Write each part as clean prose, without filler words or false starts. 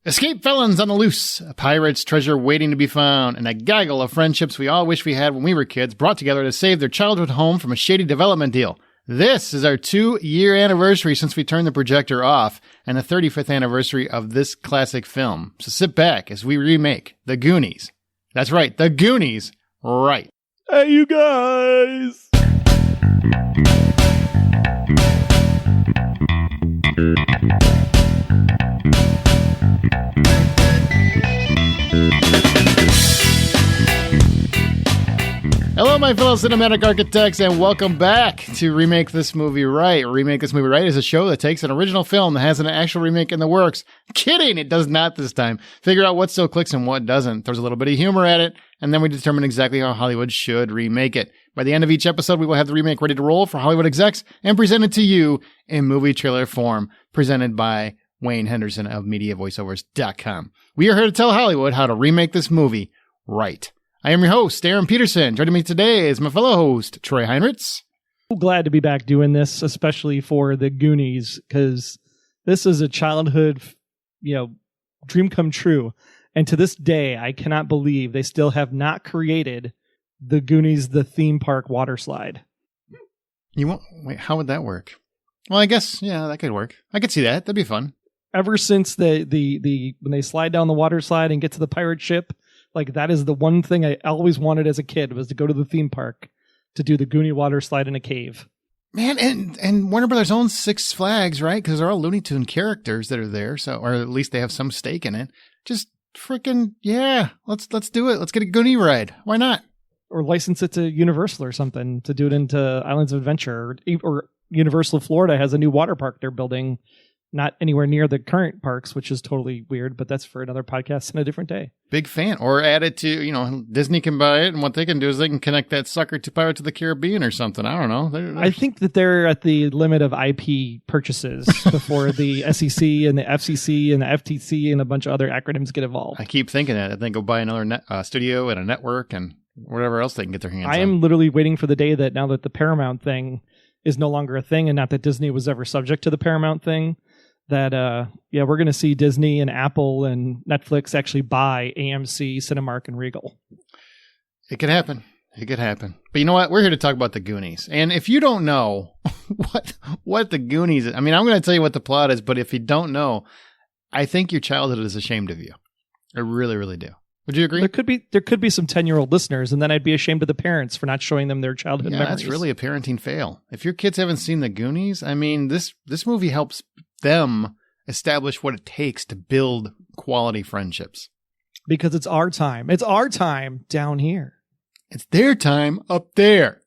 Escape felons on the loose, a pirate's treasure waiting to be found, and a gaggle of friendships we all wish we had when we were kids brought together to save their childhood home from a shady development deal. This is our 2-year anniversary since we turned the projector off, and the 35th anniversary of this classic film. So sit back as we remake The Goonies. That's right, The Goonies Right. Hey, you guys! Hello, my fellow cinematic architects, and welcome back to Remake This Movie Right. Remake This Movie Right is a show that takes an original film that has an actual remake in the works. Kidding, it does not this time. Figure out what still clicks and what doesn't. There's a little bit of humor at it, and then we determine exactly how Hollywood should remake it. By the end of each episode, we will have the remake ready to roll for Hollywood execs and presented to you in movie trailer form, presented by Wayne Henderson of MediaVoiceovers.com. We are here to tell Hollywood how to remake this movie right. I am your host, Aaron Peterson. Joining me today is my fellow host, Troy Heinrichs. So glad to be back doing this, especially for the Goonies, because this is a childhood, dream come true. And to this day, I cannot believe they still have not created the Goonies, the theme park water slide. Wait, how would that work? Well, I guess, yeah, that could work. I could see that. That'd be fun. Ever since the when they slide down the water slide and get to the pirate ship, like, that is the one thing I always wanted as a kid, was to go to the theme park to do the Goonie water slide in a cave. Man, and Warner Brothers owns Six Flags, right? Because they're all Looney Tune characters that are there, so, or at least they have some stake in it. Just freaking, yeah, let's do it. Let's get a Goonie ride. Why not? Or license it to Universal or something to do it into Islands of Adventure. Or Universal Florida has a new water park they're building, not anywhere near the current parks, which is totally weird, but that's for another podcast and a different day. Big fan. Or add it to, Disney can buy it, and what they can do is they can connect that sucker to Pirates of the Caribbean or something. I don't know. I think that they're at the limit of IP purchases before the SEC and the FCC and the FTC and a bunch of other acronyms get involved. I keep thinking that. I think go buy another studio and a network and whatever else they can get their hands on. I am literally waiting for the day that, now that the Paramount thing is no longer a thing, and not that Disney was ever subject to the Paramount thing, that, we're going to see Disney and Apple and Netflix actually buy AMC, Cinemark, and Regal. It could happen. It could happen. But you know what? We're here to talk about the Goonies. And if you don't know what the Goonies is, I mean, I'm going to tell you what the plot is, but if you don't know, I think your childhood is ashamed of you. I really, really do. Would you agree? There could be some 10-year-old listeners, and then I'd be ashamed of the parents for not showing them their childhood memories. That's really a parenting fail. If your kids haven't seen the Goonies, I mean, this movie helps them establish what it takes to build quality friendships. Because it's our time. It's our time down here. It's their time up there.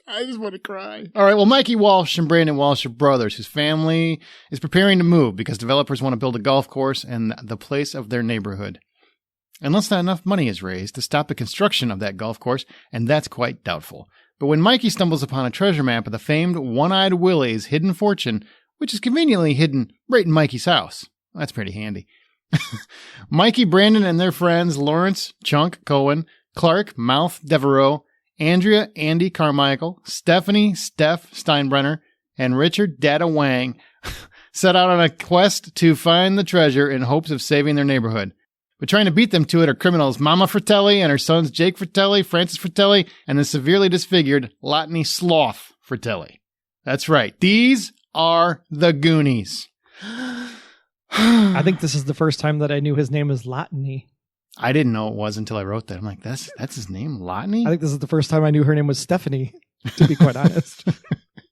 I just want to cry. All right, well, Mikey Walsh and Brandon Walsh are brothers whose family is preparing to move because developers want to build a golf course in the place of their neighborhood. Unless not enough money is raised to stop the construction of that golf course, and that's quite doubtful. But when Mikey stumbles upon a treasure map of the famed One-Eyed Willie's hidden fortune, which is conveniently hidden right in Mikey's house. That's pretty handy. Mikey, Brandon, and their friends, Lawrence, Chunk, Cohen, Clark, Mouth, Devereaux, Andrea, Andy, Carmichael, Stephanie, Steph, Steinbrenner, and Richard, Dada Wang, set out on a quest to find the treasure in hopes of saving their neighborhood. But trying to beat them to it are criminals Mama Fratelli and her sons Jake Fratelli, Francis Fratelli, and the severely disfigured Lotney Sloth Fratelli. That's right. These are the Goonies. I think this is the first time that I knew his name is Lotney. I didn't know it was until I wrote that. I'm like, that's his name, Lotney? I think this is the first time I knew her name was Stephanie, to be quite honest.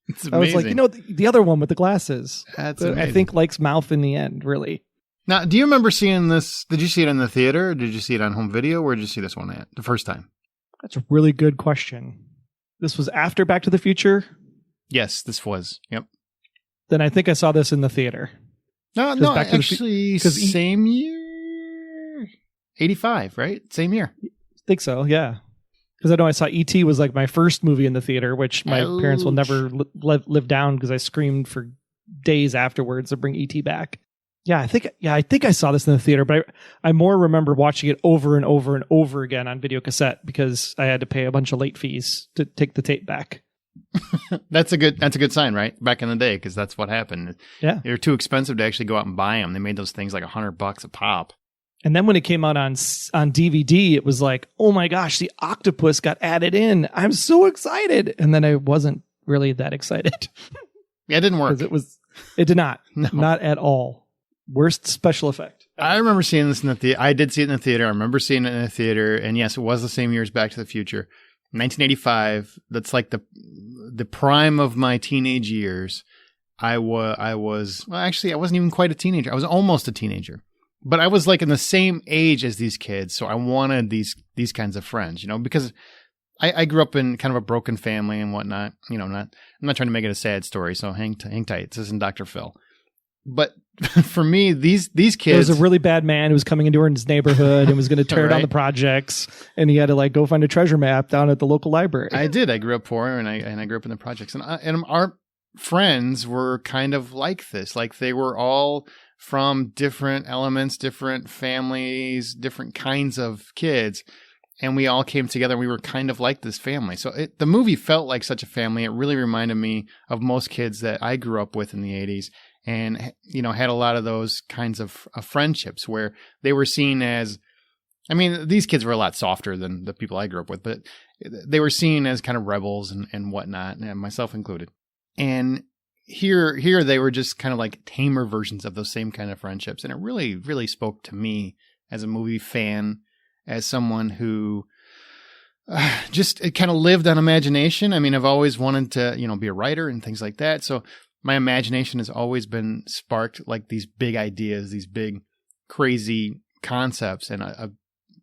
It's I was like, the other one with the glasses. That's amazing. I think likes Mouth in the end, really. Now, do you remember seeing this? Did you see it in the theater? Or did you see it on home video? Where did you see this one at the first time? That's a really good question. This was after Back to the Future? Yes, this was. Yep. Then I think I saw this in the theater. No, actually, same year. 85, right? Same year. I think so, yeah. Because I know I saw E.T. was like my first movie in the theater, which my parents will never live down because I screamed for days afterwards to bring E.T. back. Yeah, I think I saw this in the theater, but I more remember watching it over and over and over again on video cassette because I had to pay a bunch of late fees to take the tape back. That's a good sign, right? Back in the day, because that's what happened. Yeah. They were too expensive to actually go out and buy them. They made those things like $100 a pop. And then when it came out on DVD, it was like, oh my gosh, the Octopus got added in. I'm so excited. And then I wasn't really that excited. Yeah, it didn't work. It did not. No. Not at all. Worst special effect. I remember seeing this in the theater. I did see it in the theater. I remember seeing it in the theater. And yes, it was the same year as Back to the Future. 1985. That's like the prime of my teenage years. I wasn't even quite a teenager. I was almost a teenager. But I was like in the same age as these kids, so I wanted these kinds of friends, because I grew up in kind of a broken family and whatnot. I'm not trying to make it a sad story, so hang tight. This isn't Dr. Phil. But for me, these kids, there was a really bad man who was coming into his neighborhood and was going to tear down the projects, and he had to go find a treasure map down at the local library. I did. I grew up poor, and I grew up in the projects, and our friends were kind of like this. Like they were all from different elements, different families, different kinds of kids. And we all came together. We were kind of like this family. So the movie felt like such a family. It really reminded me of most kids that I grew up with in the 80s and, had a lot of those kinds of friendships where they were seen as, these kids were a lot softer than the people I grew up with, but they were seen as kind of rebels and whatnot, and myself included. And here they were just kind of like tamer versions of those same kind of friendships. And it really, really spoke to me as a movie fan, as someone who just kind of lived on imagination. I've always wanted to, be a writer and things like that. So my imagination has always been sparked like these big ideas, these big crazy concepts. And a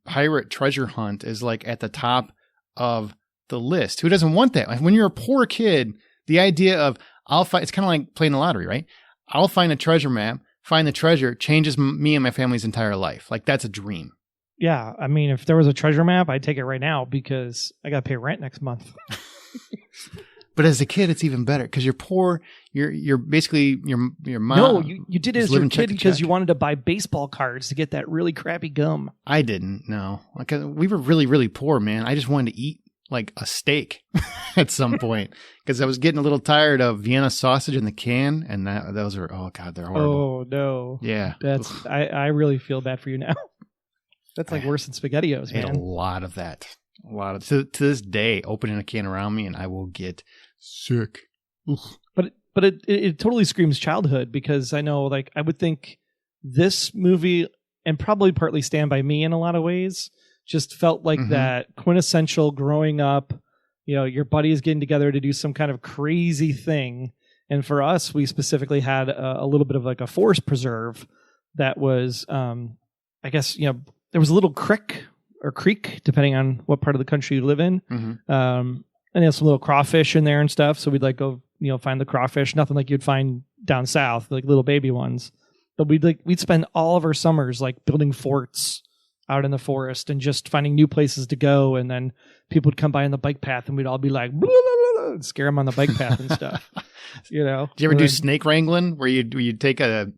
pirate treasure hunt is like at the top of the list. Who doesn't want that? Like when you're a poor kid, the idea of it's kind of like playing the lottery, right? I'll find a treasure map, find the treasure, changes me and my family's entire life. Like that's a dream. Yeah. If there was a treasure map, I'd take it right now because I got to pay rent next month. But as a kid, it's even better because you're poor. You're basically your mom. No, you did it as your kid because you wanted to buy baseball cards to get that really crappy gum. I didn't. No, we were really, really poor, man. I just wanted to eat like a steak at some point because I was getting a little tired of Vienna sausage in the can, and those are they're horrible. Oh no, yeah, that's I really feel bad for you now. That's like worse than SpaghettiOs, man. I had a lot of that. To this day, opening a can around me and I will get sick. Oof. But it totally screams childhood because I know I would think this movie and probably partly Stand By Me in a lot of ways just felt like that quintessential growing up, your buddies getting together to do some kind of crazy thing. And for us, we specifically had a little bit of like a forest preserve that was, I guess, there was a little creek, depending on what part of the country you live in. And there's some little crawfish in there and stuff. So we'd go, find the crawfish, nothing like you'd find down south, like little baby ones. But we'd spend all of our summers building forts out in the forest and just finding new places to go. And then people would come by on the bike path and we'd all be like, blah, blah, blah, blah, and scare them on the bike path and stuff. Did you ever do snake wrangling where you'd pick a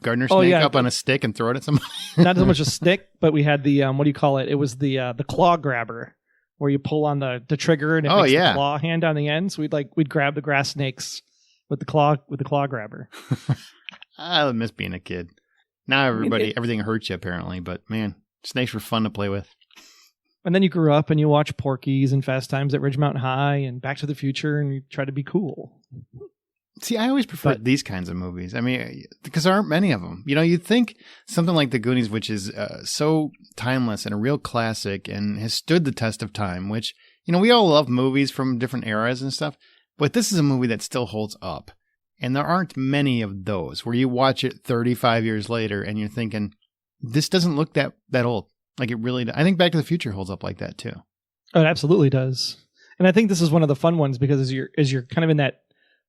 gardener snake up on a stick and throw it at somebody? Not so much a stick, but we had the, what do you call it? It was the claw grabber where you pull on the trigger and it makes the claw hand on the end. So we'd grab the grass snakes with the claw grabber. I miss being a kid. Now everything hurts you apparently, but man, snakes were fun to play with. And then you grew up and you watch Porky's and Fast Times at Ridge Mountain High and Back to the Future and you try to be cool. See, I always prefer these kinds of movies. Because there aren't many of them. You'd think something like The Goonies, which is so timeless and a real classic and has stood the test of time, which, we all love movies from different eras and stuff, but this is a movie that still holds up. And there aren't many of those where you watch it 35 years later and you're thinking, this doesn't look that old. Like it really does. I think Back to the Future holds up like that too. Oh, it absolutely does. And I think this is one of the fun ones because as you're kind of in that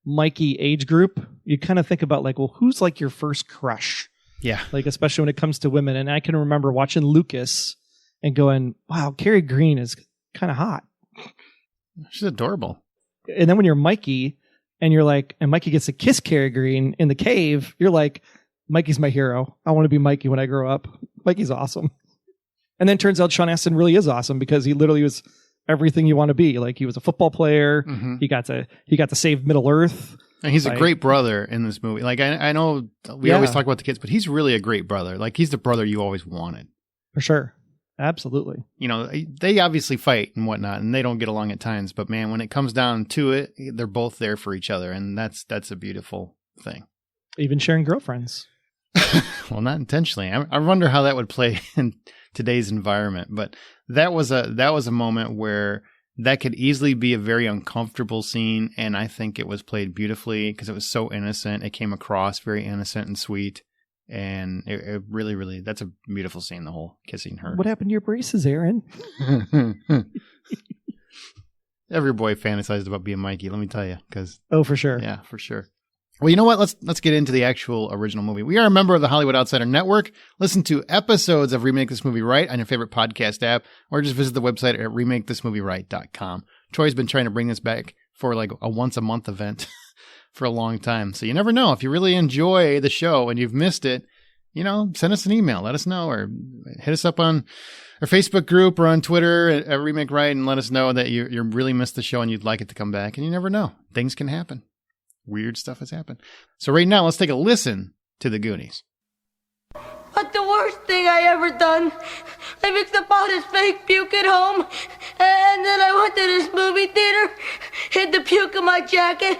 Mikey age group, you kind of think about who's your first crush? Yeah. Especially when it comes to women. And I can remember watching Lucas and going, wow, Carrie Green is kind of hot. She's adorable. And then when you're Mikey and and Mikey gets to kiss Carrie Green in the cave, you're like, Mikey's my hero. I want to be Mikey when I grow up. Mikey's awesome. And then turns out Sean Astin really is awesome because he literally was everything you want to be. Like he was a football player. Mhm. He got to save Middle Earth. And he's a great brother in this movie. Like I know we always talk about the kids, but he's really a great brother. Like he's the brother you always wanted. For sure. Absolutely. You know, they obviously fight and whatnot, and they don't get along at times. But man, when it comes down to it, they're both there for each other, and that's a beautiful thing. Even sharing girlfriends. Well, not intentionally. I wonder how that would play in today's environment. But that was a moment where that could easily be a very uncomfortable scene, and I think it was played beautifully because it was so innocent. It came across very innocent and sweet, and it really, really, that's a beautiful scene, the whole kissing her. What happened to your braces, Aaron? Every boy fantasized about being Mikey, let me tell you. Oh, for sure. Yeah, for sure. Well, you know what? Let's get into the actual original movie. We are a member of the Hollywood Outsider Network. Listen to episodes of Remake This Movie Right on your favorite podcast app, or just visit the website at remakethismovie.right.com. Troy's been trying to bring this back for like a once-a-month event for a long time. So you never know. If you really enjoy the show and you've missed it, you know, send us an email. Let us know, or hit us up on our Facebook group or on Twitter at Remake Right and let us know that you really missed the show and you'd like it to come back. And you never know. Things can happen. Weird stuff has happened. So right now, let's take a listen to the Goonies. But the worst thing I ever done, I mixed up all this fake puke at home, and then I went to this movie theater, hid the puke in my jacket,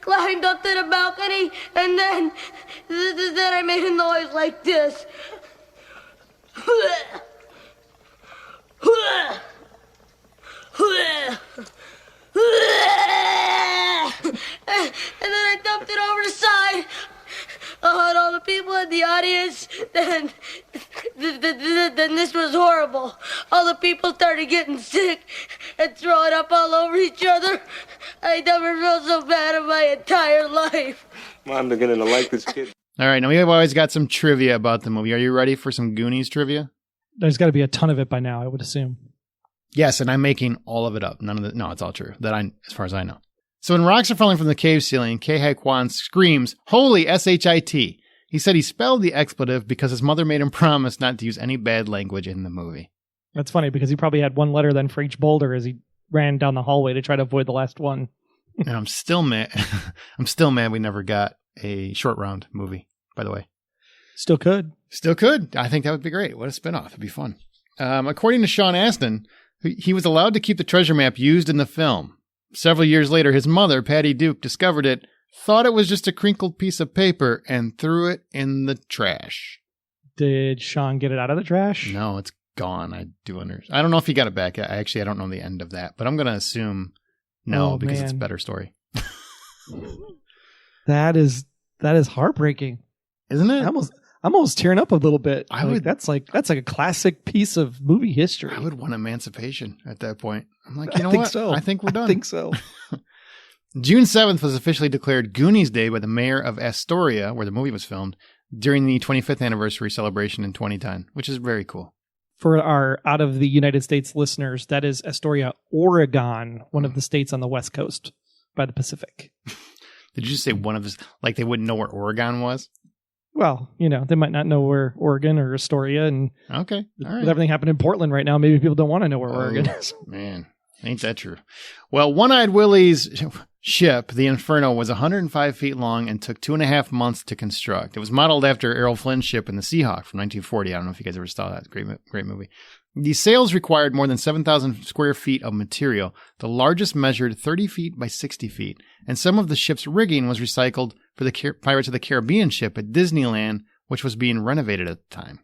climbed up to the balcony, and then I made a noise like this. And then I dumped it over the side on all the people in the audience. Then this was horrible. All the people started getting sick and throwing up all over each other. I never felt so bad in my entire life. I'm beginning to like this kid. All right, now we have always got some trivia about the movie. Are you ready for some Goonies trivia? There's got to be a ton of it by now, I would assume. Yes, and I'm making all of it up. No, it's all true. As far as I know. So when rocks are falling from the cave ceiling, Ke Kwan screams, "Holy S-H-I-T." He said he spelled the expletive because his mother made him promise not to use any bad language in the movie. That's funny because he probably had one letter then for each boulder as he ran down the hallway to try to avoid the last one. And I'm still mad. I'm still mad we never got a short round movie, by the way. Still could. Still could. I think that would be great. What a spinoff. It'd be fun. According to Sean Astin, he was allowed to keep the treasure map used in the film. Several years later, his mother, Patty Duke, discovered it, thought it was just a crinkled piece of paper, and threw it in the trash. Did Sean get it out of the trash? No, it's gone. I don't know if he got it back. I don't know the end of that, but I'm going to assume no, because it's a better story. That is heartbreaking. Isn't it? I'm almost tearing up a little bit. That's like a classic piece of movie history. I would want emancipation at that point. I'm like, you know what? So. I think we're done. I think so. June 7th was officially declared Goonies Day by the mayor of Astoria, where the movie was filmed, during the 25th anniversary celebration in 2010, which is very cool. For our out of the United States listeners, that is Astoria, Oregon, one of the states on the West Coast by the Pacific. Did you just say one of the, like they wouldn't know where Oregon was? Well, they might not know where Oregon or Astoria, and okay, all right. With everything happening in Portland right now, maybe people don't want to know where Oregon is. Man, ain't that true? Well, One-Eyed Willie's ship, the Inferno, was 105 feet long and took 2.5 months to construct. It was modeled after Errol Flynn's ship in the Seahawk from 1940. I don't know if you guys ever saw that. Great movie. The sails required more than 7,000 square feet of material. The largest measured 30 feet by 60 feet, and some of the ship's rigging was recycled for the Pirates of the Caribbean ship at Disneyland, which was being renovated at the time.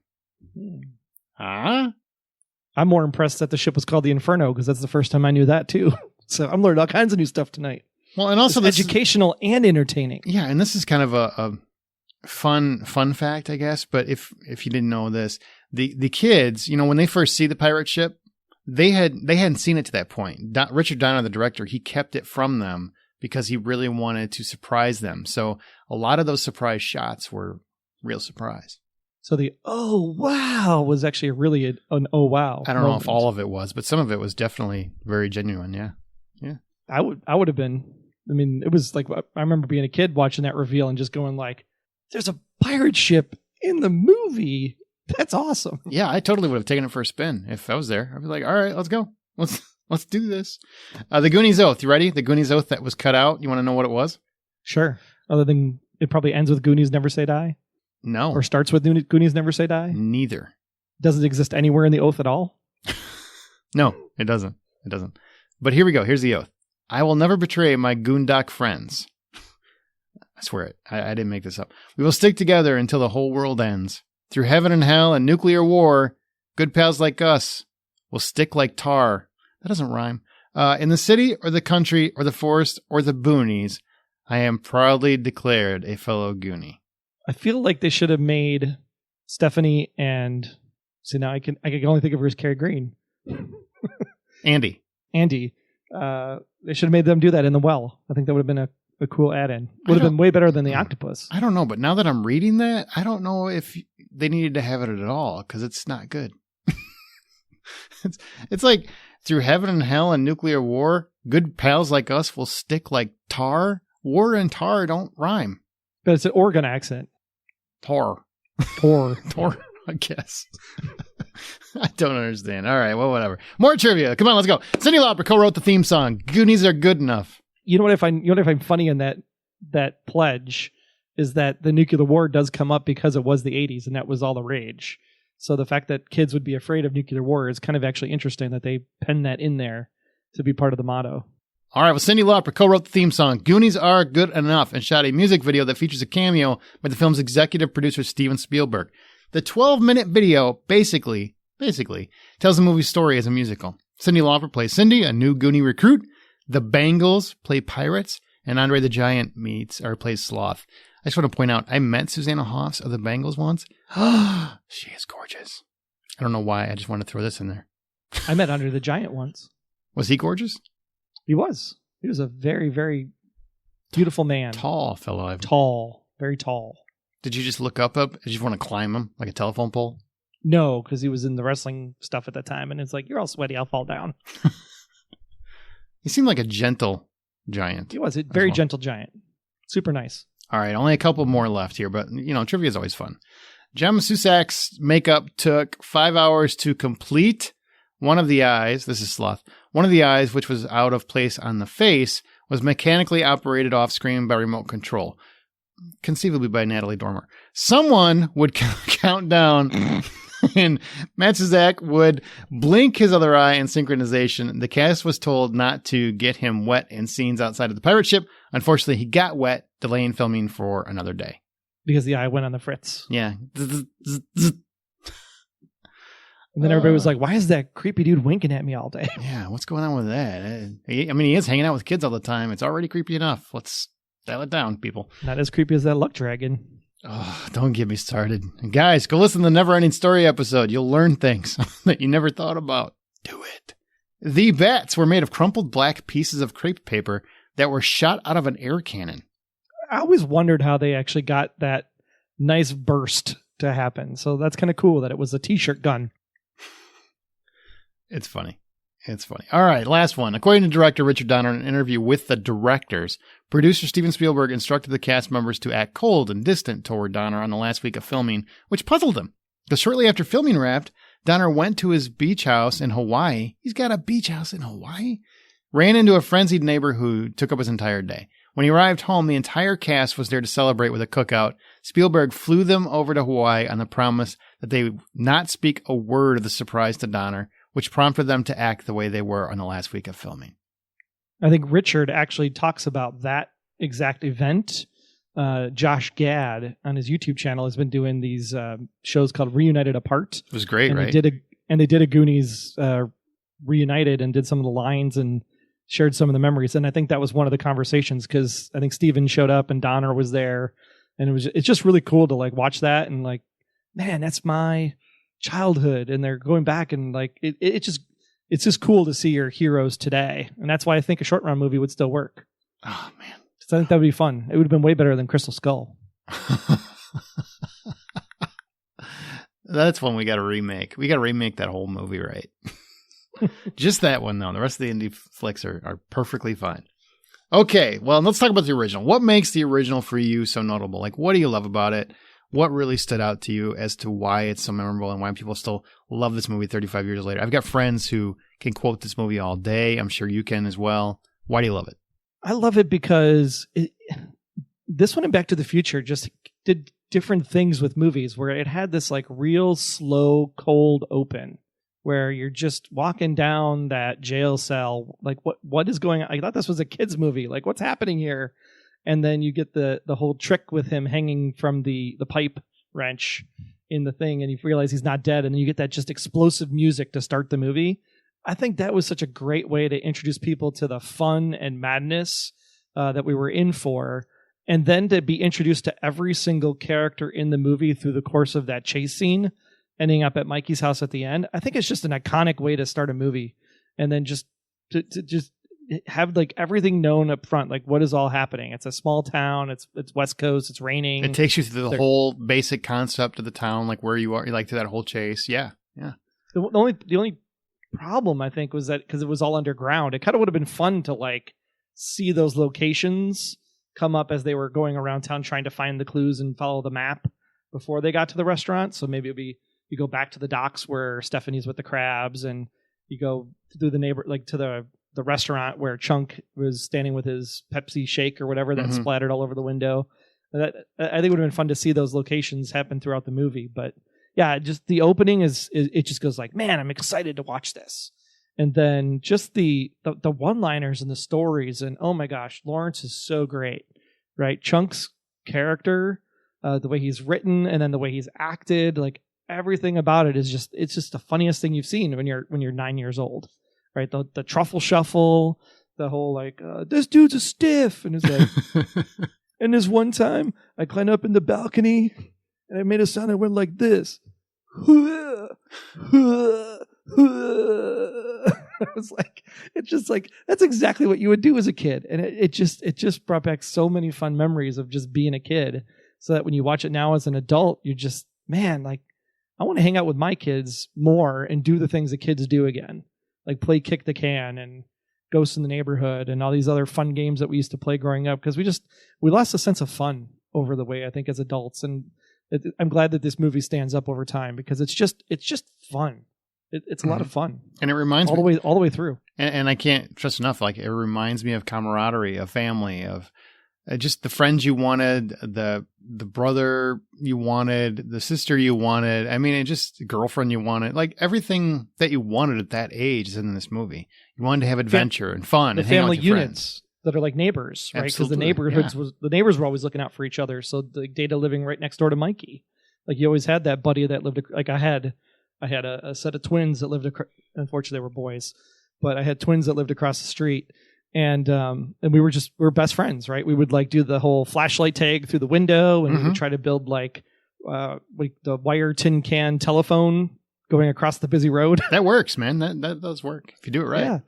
I'm more impressed that the ship was called the Inferno because that's the first time I knew that too. So I'm learning all kinds of new stuff tonight. Well, and also it's educational and entertaining. Yeah, and this is kind of a fun fact, I guess. But if you didn't know this, the kids, when they first see the pirate ship, they hadn't seen it to that point. Richard Donner, the director, he kept it from them because he really wanted to surprise them. So a lot of those surprise shots were real surprise. So the "oh wow" was actually really an "oh wow." I don't know if all of it was, but some of it was definitely very genuine. Yeah. I would have been. I mean, it was like I remember being a kid watching that reveal and just going like, "There's a pirate ship in the movie. That's awesome." Yeah, I totally would have taken it for a spin if I was there. I'd be like, "All right, let's go. Let's Let's do this. The Goonies Oath. You ready? The Goonies Oath that was cut out. You want to know what it was? Sure. Other than it probably ends with Goonies Never Say Die? No. Or starts with Goonies Never Say Die? Neither. Does it exist anywhere in the oath at all? No, it doesn't. It doesn't. But here we go. Here's the oath. I will never betray my Goondock friends. I swear it. I didn't make this up. We will stick together until the whole world ends. Through heaven and hell and nuclear war, good pals like us will stick like tar. That doesn't rhyme. In the city or the country or the forest or the boonies, I am proudly declared a fellow Goonie. I feel like they should have made Stephanie and... See, now I can only think of her as Carrie Green. Andy. They should have made them do that in the well. I think that would have been a cool add-in. Would have been way better than the octopus. I don't know, but now that I'm reading that, I don't know if they needed to have it at all, because it's not good. It's like, through heaven and hell and nuclear war, good pals like us will stick like tar. War and tar don't rhyme. But it's an Oregon accent. Tar. Tor. I guess. I don't understand. All right, well, whatever. More trivia. Come on, let's go. Cyndi Lauper co-wrote the theme song. Goonies are good enough. You know what I find funny in that pledge is that the nuclear war does come up because it was the 80s and that was all the rage. So the fact that kids would be afraid of nuclear war is kind of actually interesting that they penned that in there to be part of the motto. All right, well, Cyndi Lauper co-wrote the theme song, Goonies Are Good Enough, and shot a music video that features a cameo by the film's executive producer, Steven Spielberg. The 12-minute video basically tells the movie's story as a musical. Cyndi Lauper plays Cindy, a new Goonie recruit. The Bangles play pirates, and Andre the Giant plays Sloth. I just want to point out, I met Susanna Hoffs of the Bangles once. She is gorgeous. I don't know why. I just want to throw this in there. I met Andre the Giant once. Was he gorgeous? He was. He was a very, very beautiful man. Tall fellow. Tall. Very tall. Did you just look up? Did you just want to climb him like a telephone pole? No, because he was in the wrestling stuff at the time, and it's like, you're all sweaty, I'll fall down. He seemed like a gentle giant. He was a very gentle giant. Super nice. All right, only a couple more left here, but, trivia is always fun. Jem Susak's makeup took 5 hours to complete. One of the eyes, this is Sloth, one of the eyes, which was out of place on the face, was mechanically operated off screen by remote control. Conceivably by Natalie Dormer. Someone would count down and Matt Susak would blink his other eye in synchronization. The cast was told not to get him wet in scenes outside of the pirate ship. Unfortunately, he got wet, delaying filming for another day. Because the eye went on the fritz. Yeah. And then everybody was like, why is that creepy dude winking at me all day? Yeah, what's going on with that? He is hanging out with kids all the time. It's already creepy enough. Let's dial it down, people. Not as creepy as that luck dragon. Oh, don't get me started. And guys, go listen to the Never Ending Story episode. You'll learn things that you never thought about. Do it. The bats were made of crumpled black pieces of crepe paper that were shot out of an air cannon. I always wondered how they actually got that nice burst to happen. So that's kind of cool that it was a t-shirt gun. It's funny. It's funny. All right, last one. According to director Richard Donner in an interview with the directors, producer Steven Spielberg instructed the cast members to act cold and distant toward Donner on the last week of filming, which puzzled him. Because shortly after filming wrapped, Donner went to his beach house in Hawaii. He's got a beach house in Hawaii? Ran into a frenzied neighbor who took up his entire day. When he arrived home, the entire cast was there to celebrate with a cookout. Spielberg flew them over to Hawaii on the promise that they would not speak a word of the surprise to Donner, which prompted them to act the way they were on the last week of filming. I think Richard actually talks about that exact event. Josh Gad on his YouTube channel has been doing these shows called Reunited Apart. It was great, and right? They did a Goonies Reunited and did some of the lines and shared some of the memories. And I think that was one of the conversations because I think Steven showed up and Donner was there. And it's just really cool to like watch that and like, man, that's my childhood. And they're going back and like, it's just cool to see your heroes today. And that's why I think a short run movie would still work. Oh, man. So I think that would be fun. It would have been way better than Crystal Skull. That's one we got to remake. We got to remake that whole movie, right? Just that one, though. The rest of the indie flicks are perfectly fine. Okay, well, let's talk about the original. What makes the original for you so notable? Like, what do you love about it? What really stood out to you as to why it's so memorable and why people still love this movie 35 years later? I've got friends who can quote this movie all day. I'm sure you can as well. Why do you love it? I love it because this one and Back to the Future just did different things with movies where it had this like real slow, cold open where you're just walking down that jail cell. Like what is going on? I thought this was a kid's movie. Like what's happening here? And then you get the whole trick with him hanging from the pipe wrench in the thing, and you realize he's not dead, and then you get that just explosive music to start the movie. I think that was such a great way to introduce people to the fun and madness that we were in for, and then to be introduced to every single character in the movie through the course of that chase scene, ending up at Mikey's house at the end. I think it's just an iconic way to start a movie, and then just to just have like everything known up front, like what is all happening. It's a small town. It's West Coast. It's raining. It takes you through the whole basic concept of the town, like where you are, like to that whole chase. Yeah. The only problem I think was that because it was all underground, it kind of would have been fun to like see those locations come up as they were going around town trying to find the clues and follow the map before they got to the restaurant. So maybe it'd be you go back to the docks where Stephanie's with the crabs, and you go through the like to the restaurant where Chunk was standing with his Pepsi shake or whatever that splattered all over the window. I think it would have been fun to see those locations happen throughout the movie. But yeah, just the opening it just goes like, man, I'm excited to watch this. And then just the one-liners and the stories, and oh my gosh, Lawrence is so great, right? Chunk's character, the way he's written, and then the way he's acted, like everything about it is it's just the funniest thing you've seen when you're 9 years old. Right, the truffle shuffle, the whole like this dude's a stiff, and it's like, and this one time I climbed up in the balcony and I made a sound that went like this. It's like it's just like that's exactly what you would do as a kid, and it just brought back so many fun memories of just being a kid. So that when you watch it now as an adult, you're just man, like I want to hang out with my kids more and do the things that kids do again. Like play kick the can and Ghosts in the Neighborhood and all these other fun games that we used to play growing up, because we lost a sense of fun over the way, I think, as adults. And I'm glad that this movie stands up over time because it's just fun. It's a lot of fun, and it reminds me all the way through. And I can't stress enough. Like it reminds me of camaraderie, of family, of just the friends you wanted, the brother you wanted, the sister you wanted. I mean, it just the girlfriend you wanted. Like everything that you wanted at that age is in this movie. You wanted to have adventure and fun. The and hang family out with your units friends. That are like neighbors, right? Because the Absolutely, the neighbors were always looking out for each other. So the Data living right next door to Mikey, like you always had that buddy that lived. Like I had a set of twins that lived. Unfortunately, they were boys, but I had twins that lived across the street. And we were best friends, right? We would like do the whole flashlight tag through the window, and we would try to build like the wire tin can telephone going across the busy road. That works, man. That does work if you do it right. Yeah.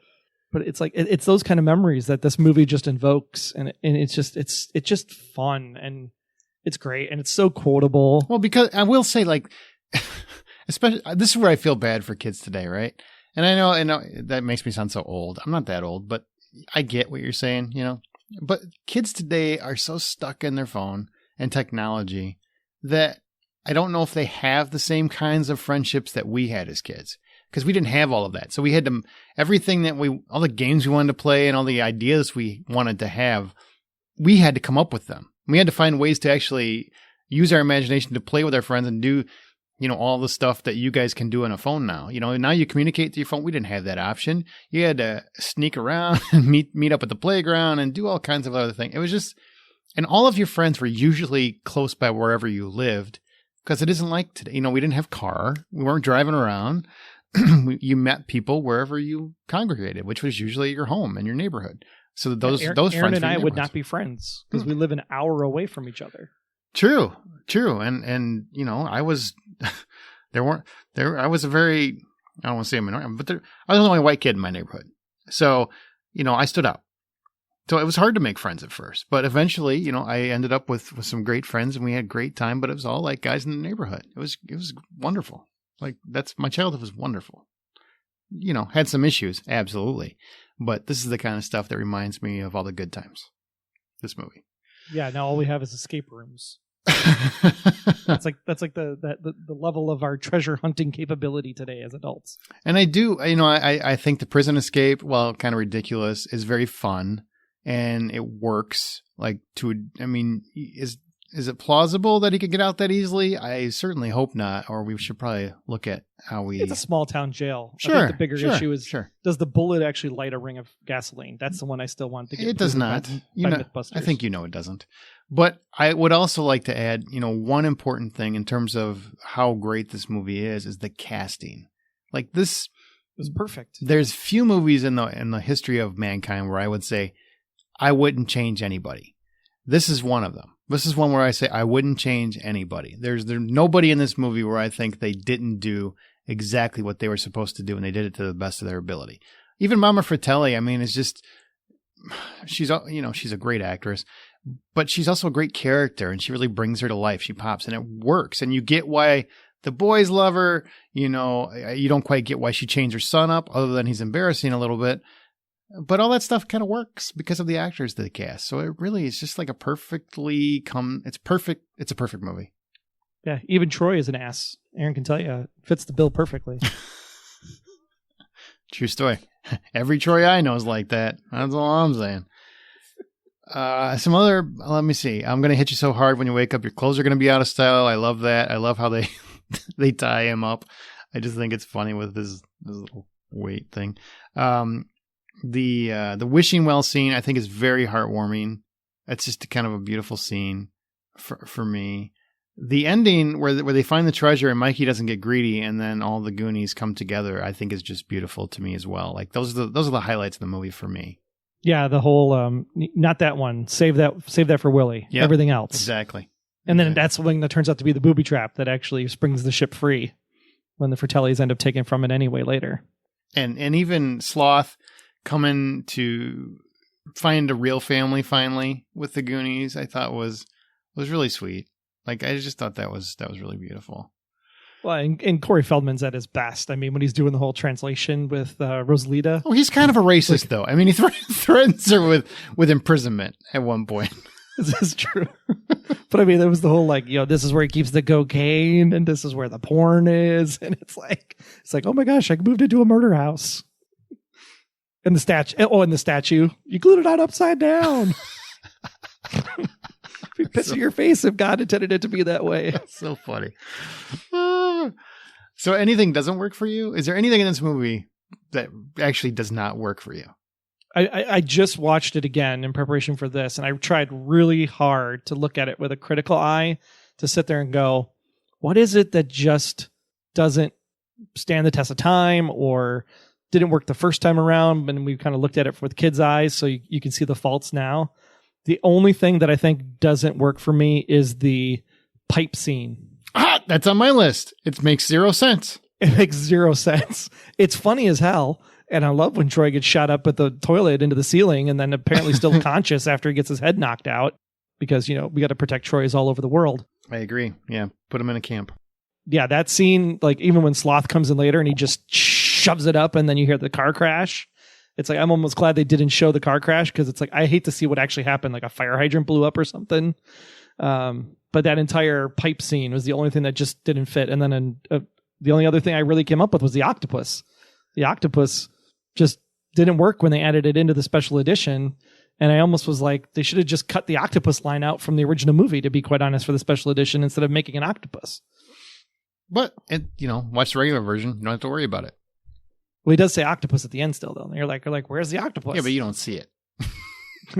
But it's like it's those kind of memories that this movie just invokes, and it's just fun, and it's great, and it's so quotable. Well, because I will say, like, especially this is where I feel bad for kids today, right? And I know that makes me sound so old. I'm not that old, but I get what you're saying, you know. But kids today are so stuck in their phone and technology that I don't know if they have the same kinds of friendships that we had as kids, because we didn't have all of that. So we had everything that all the games we wanted to play and all the ideas we wanted to have, we had to come up with them. We had to find ways to actually use our imagination to play with our friends and do, you know, all the stuff that you guys can do on a phone now. You know, now you communicate through your phone. We didn't have that option. You had to sneak around and meet up at the playground and do all kinds of other things. It was just, and all of your friends were usually close by wherever you lived, because it isn't like today. You know, we didn't have car. We weren't driving around. You met people wherever you congregated, which was usually your home and your neighborhood. So those Aaron friends and I would not be friends because we live an hour away from each other. True. And you know, I was I was a very, I don't want to say a minority, but I was the only white kid in my neighborhood. So, you know, I stood out. So it was hard to make friends at first, but eventually, you know, I ended up with some great friends and we had a great time, but it was all like guys in the neighborhood. It was wonderful. Like my childhood was wonderful. You know, had some issues, absolutely. But this is the kind of stuff that reminds me of all the good times. This movie. Yeah, now all we have is escape rooms. That's like the level of our treasure hunting capability today as adults. And I do, I think the prison escape, while kind of ridiculous, is very fun and it works. Is it plausible that he could get out that easily? I certainly hope not, or we should probably look at how we... It's a small town jail. Sure. I think the bigger issue is, sure. Does the bullet actually light a ring of gasoline? That's the one I still want to get. It does not. By Mythbusters. I think it doesn't. But I would also like to add, one important thing in terms of how great this movie is the casting. Like this... It was perfect. There's few movies in the history of mankind where I would say, I wouldn't change anybody. This is one of them. This is one where I say I wouldn't change anybody. There's nobody in this movie where I think they didn't do exactly what they were supposed to do, and they did it to the best of their ability. Even Mama Fratelli, it's just she's a great actress, but she's also a great character, and she really brings her to life. She pops, and it works, and you get why the boys love her. You don't quite get why she changed her son up, other than he's embarrassing a little bit. But all that stuff kind of works because of the actors that they cast. So it really is just like it's perfect. It's a perfect movie. Yeah. Even Troy is an ass. Aaron can tell you, it fits the bill perfectly. True story. Every Troy I know is like that. That's all I'm saying. Let me see. I'm going to hit you so hard when you wake up. Your clothes are going to be out of style. I love that. I love how they tie him up. I just think it's funny with this little weight thing. The wishing well scene, I think, is very heartwarming. It's just kind of a beautiful scene for me. The ending where they find the treasure and Mikey doesn't get greedy, and then all the Goonies come together, I think is just beautiful to me as well. Like those are the highlights of the movie for me. Yeah, the whole not that one. Save that for Willie. Yep, everything else. Exactly. And then that's when that turns out to be the booby trap that actually springs the ship free when the Fratellis end up taking from it anyway later. And even Sloth coming to find a real family finally with the Goonies, I thought was really sweet. Like I just thought that was really beautiful. Well, and Corey Feldman's at his best. When he's doing the whole translation with Rosalita. Oh, he's kind of a racist, though. He threatens her with imprisonment at one point. This is true. But there was the whole this is where he keeps the cocaine, and this is where the porn is, and it's like, oh my gosh, I moved into a murder house. And the statue, you glued it on upside down. If you piss in your face if God intended it to be that way. So funny. So anything doesn't work for you? Is there anything in this movie that actually does not work for you? I just watched it again in preparation for this, and I tried really hard to look at it with a critical eye, to sit there and go, what is it that just doesn't stand the test of time, or didn't work the first time around? And we kind of looked at it with kids' eyes, so you can see the faults now. The only thing that I think doesn't work for me is the pipe scene. That's on my list. It makes zero sense. It makes zero sense. It's funny as hell. And I love when Troy gets shot up at the toilet into the ceiling and then apparently still conscious after he gets his head knocked out because, we got to protect Troys all over the world. I agree. Yeah. Put him in a camp. Yeah. That scene, even when Sloth comes in later and he just shoves it up and then you hear the car crash. It's like, I'm almost glad they didn't show the car crash because it's like, I hate to see what actually happened. Like a fire hydrant blew up or something. But that entire pipe scene was the only thing that just didn't fit. And then the only other thing I really came up with was the octopus. The octopus just didn't work when they added it into the special edition. And I almost was like, they should have just cut the octopus line out from the original movie, to be quite honest, for the special edition instead of making an octopus. But, watch the regular version. You don't have to worry about it. Well, he does say octopus at the end still, though. And you're like, where's the octopus? Yeah, but you don't see it.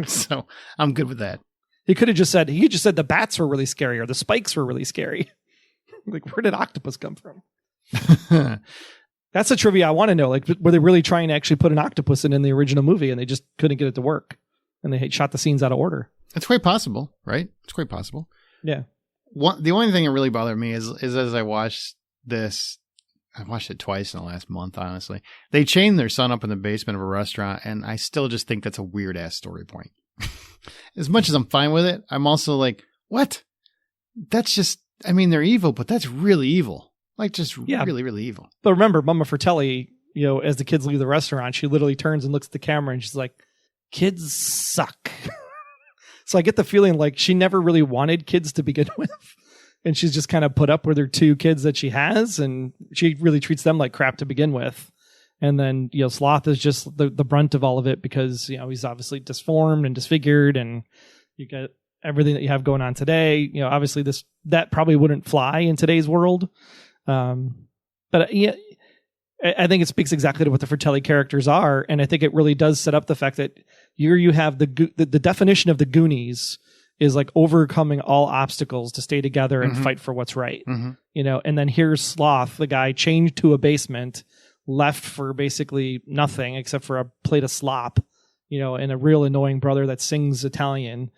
So I'm good with that. He could have just said the bats were really scary or the spikes were really scary. Like, where did octopus come from? That's the trivia I want to know. Like, were they really trying to actually put an octopus in the original movie and they just couldn't get it to work? And they shot the scenes out of order. It's quite possible, right? It's quite possible. Yeah. The only thing that really bothered me is as I watched this, I watched it twice in the last month, honestly. They chained their son up in the basement of a restaurant, and I still just think that's a weird-ass story point. As much as I'm fine with it, I'm also like, what? That's just, they're evil, but that's really evil. Like, just really, really evil. But remember, Mama Fratelli, as the kids leave the restaurant, she literally turns and looks at the camera, and she's like, kids suck. So I get the feeling like she never really wanted kids to begin with. And she's just kind of put up with her 2 kids that she has. And she really treats them like crap to begin with. And then, Sloth is just the brunt of all of it because, he's obviously disformed and disfigured, and you get everything that you have going on today. Obviously that probably wouldn't fly in today's world. But yeah, I think it speaks exactly to what the Fratelli characters are. And I think it really does set up the fact that here you have the definition of the Goonies is like overcoming all obstacles to stay together and fight for what's right. And then here's Sloth, the guy chained to a basement, left for basically nothing except for a plate of slop, and a real annoying brother that sings Italian.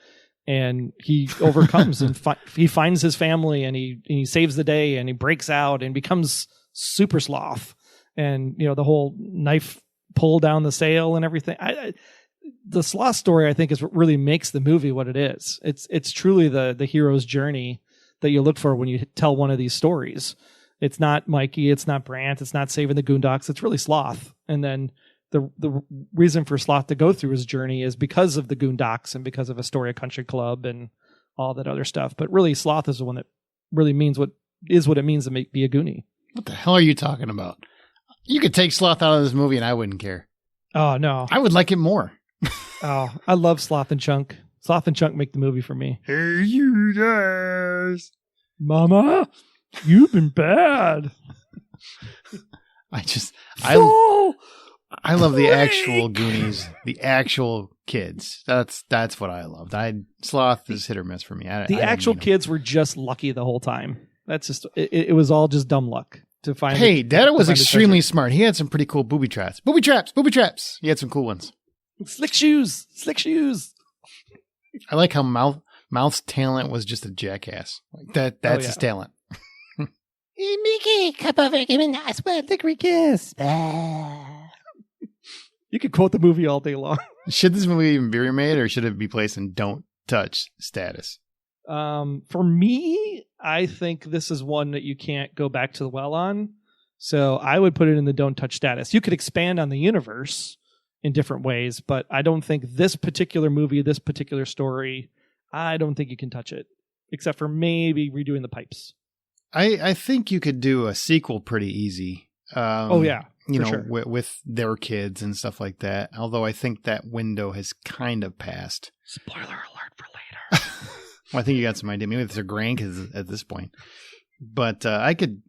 And he overcomes and he finds his family, and he saves the day, and he breaks out and becomes super Sloth. And, the whole knife pull down the sail and everything. The Sloth story, I think, is what really makes the movie what it is. It's truly the hero's journey that you look for when you tell one of these stories. It's not Mikey, it's not Brant, it's not saving the Goondocks, it's really Sloth. And then the reason for Sloth to go through his journey is because of the Goondocks and because of Astoria Country Club and all that other stuff. But really, Sloth is the one that really means what it means to be a Goonie. What the hell are you talking about? You could take Sloth out of this movie and I wouldn't care. Oh, no. I would like it more. Oh, I love Sloth and Chunk. Sloth and Chunk make the movie for me. Hey, you guys. Mama, you've been bad. I love the actual Goonies, the actual kids. That's what I loved. Sloth is hit or miss for me. The actual kids were just lucky the whole time. That's just it was all just dumb luck to find. Hey, Dada was extremely smart. He had some pretty cool booby traps. Booby traps. He had some cool ones. Slick shoes. I like how Mouth's talent was just a jackass. That's his talent. Hey, Mickey, come over, give me a nice wet licorice kiss. You could quote the movie all day long. Should this movie even be remade, or should it be placed in don't touch status? For me, I think this is one that you can't go back to the well on. So I would put it in the don't touch status. You could expand on the universe in different ways, but I don't think this particular movie, this particular story, I don't think you can touch it, except for maybe redoing the pipes. I think you could do a sequel pretty easy. Sure. with their kids and stuff like that. Although I think that window has kind of passed. Spoiler alert for later. Well, I think you got some idea. Maybe it's their grandkids at this point. But I could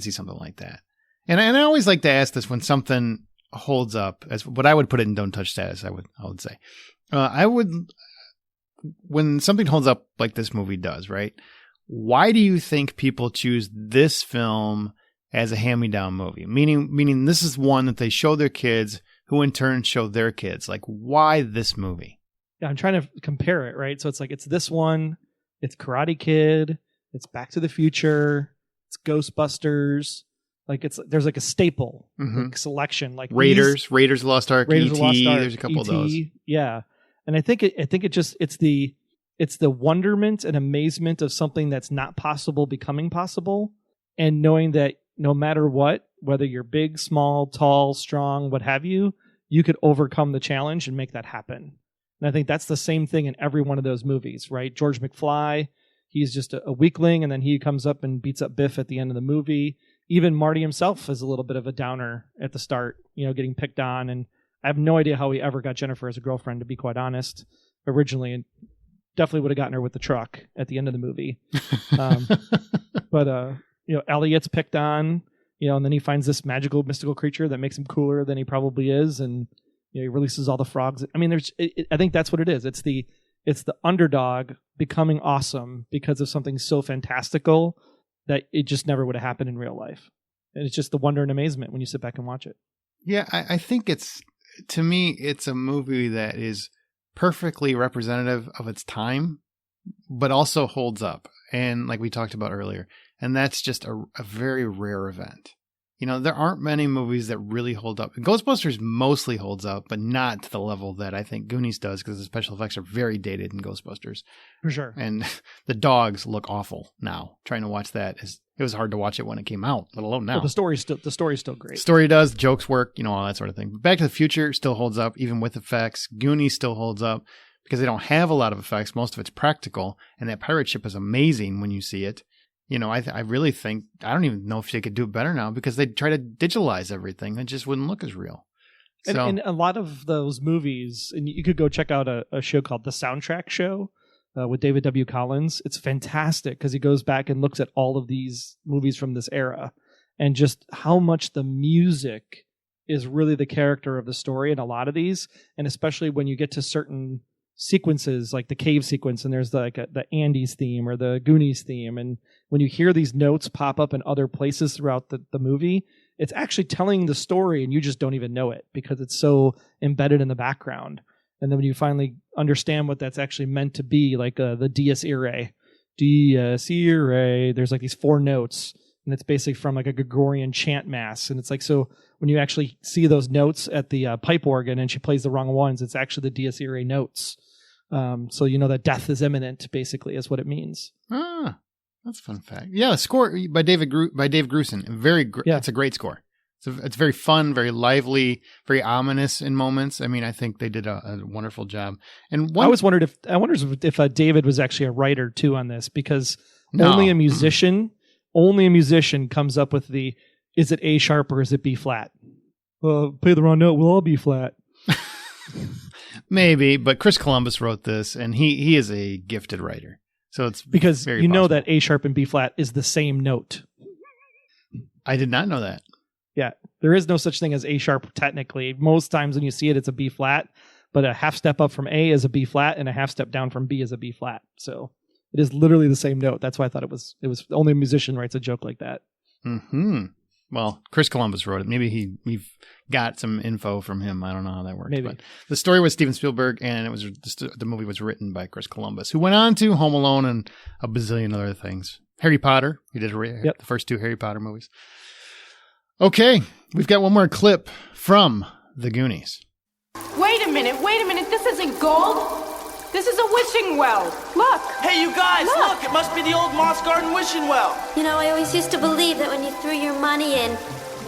see something like that. And I always like to ask this when something holds up, as what I would put it in don't touch status. I would say, when something holds up like this movie does, right? Why do you think people choose this film as a hand-me-down movie? Meaning this is one that they show their kids, who in turn show their kids. Like, why this movie? Yeah, I'm trying to compare it, right? So it's like, it's this one, it's Karate Kid, it's Back to the Future, it's Ghostbusters. Like, there's like a staple like selection, like Raiders of the Lost Ark, Raiders of the Lost Ark, there's a couple of those. Yeah. And I think it's the wonderment and amazement of something that's not possible becoming possible, and knowing that no matter what, whether you're big, small, tall, strong, what have you, you could overcome the challenge and make that happen. And I think that's the same thing in every one of those movies, right? George McFly, he's just a weakling, and then he comes up and beats up Biff at the end of the movie. Even Marty himself is a little bit of a downer at the start, getting picked on. And I have no idea how he ever got Jennifer as a girlfriend, to be quite honest, originally. And definitely would have gotten her with the truck at the end of the movie. But Elliot's picked on, and then he finds this magical, mystical creature that makes him cooler than he probably is. And he releases all the frogs. I mean, I think that's what it is. It's the underdog becoming awesome because of something so fantastical that it just never would have happened in real life. And it's just the wonder and amazement when you sit back and watch it. Yeah, I think to me, it's a movie that is perfectly representative of its time, but also holds up. And like we talked about earlier, and that's just a very rare event. There aren't many movies that really hold up. Ghostbusters mostly holds up, but not to the level that I think Goonies does, because the special effects are very dated in Ghostbusters. For sure. And the dogs look awful now. Trying to watch that, it was hard to watch it when it came out, let alone now. Well, the story's still great. Story does, jokes work, all that sort of thing. But Back to the Future still holds up, even with effects. Goonies still holds up. because they don't have a lot of effects. Most of it's practical, and that pirate ship is amazing when you see it. You know, I really think, I don't even know if they could do it better now because they try to digitalize everything. It just wouldn't look as real. So, and a lot of those movies, and you could go check out a show called The Soundtrack Show with David W. Collins. It's fantastic because he goes back and looks at all of these movies from this era and just how much the music is really the character of the story in a lot of these. And especially when you get to certain sequences, like the cave sequence, and there's the Andes theme or the Goonies theme. And when you hear these notes pop up in other places throughout the movie, it's actually telling the story and you just don't even know it because it's so embedded in the background. And then when you finally understand what that's actually meant to be, like the Dies Irae, there's like these 4 notes, and it's basically from like a Gregorian chant mass. And it's like, so when you actually see those notes at the pipe organ and she plays the wrong ones, it's actually the Dies Irae notes. So you know that death is imminent, basically, is what it means. Ah, that's a fun fact. Yeah, the score by Dave Grusin. It's a great score. It's very fun, very lively, very ominous in moments. I mean, I think they did a wonderful job. And I wondered if David was actually a writer too on this, because only a musician comes up with is it A sharp or is it B flat? Play the wrong note, we'll all be flat. Maybe, but Chris Columbus wrote this, and he is a gifted writer. So it's because very possible. Know that A sharp and B flat is the same note. I did not know that. Yeah, there is no such thing as A sharp technically. Most times when you see it, it's a B flat, but a half step up from A is a B flat, and a half step down from B is a B flat. So it is literally the same note. That's why I thought it was only a musician writes a joke like that. Hmm. Well, Chris Columbus wrote it. Maybe we've got some info from him. I don't know how that works. Maybe. But the story was Steven Spielberg, and the movie was written by Chris Columbus, who went on to Home Alone and a bazillion other things. Harry Potter. He did the first 2 Harry Potter movies. Okay, we've got one more clip from The Goonies. Wait a minute. This isn't gold. This is a wishing well. Look. Hey, you guys, look. It must be the old Moss Garden wishing well. You know, I always used to believe that when you threw your money in,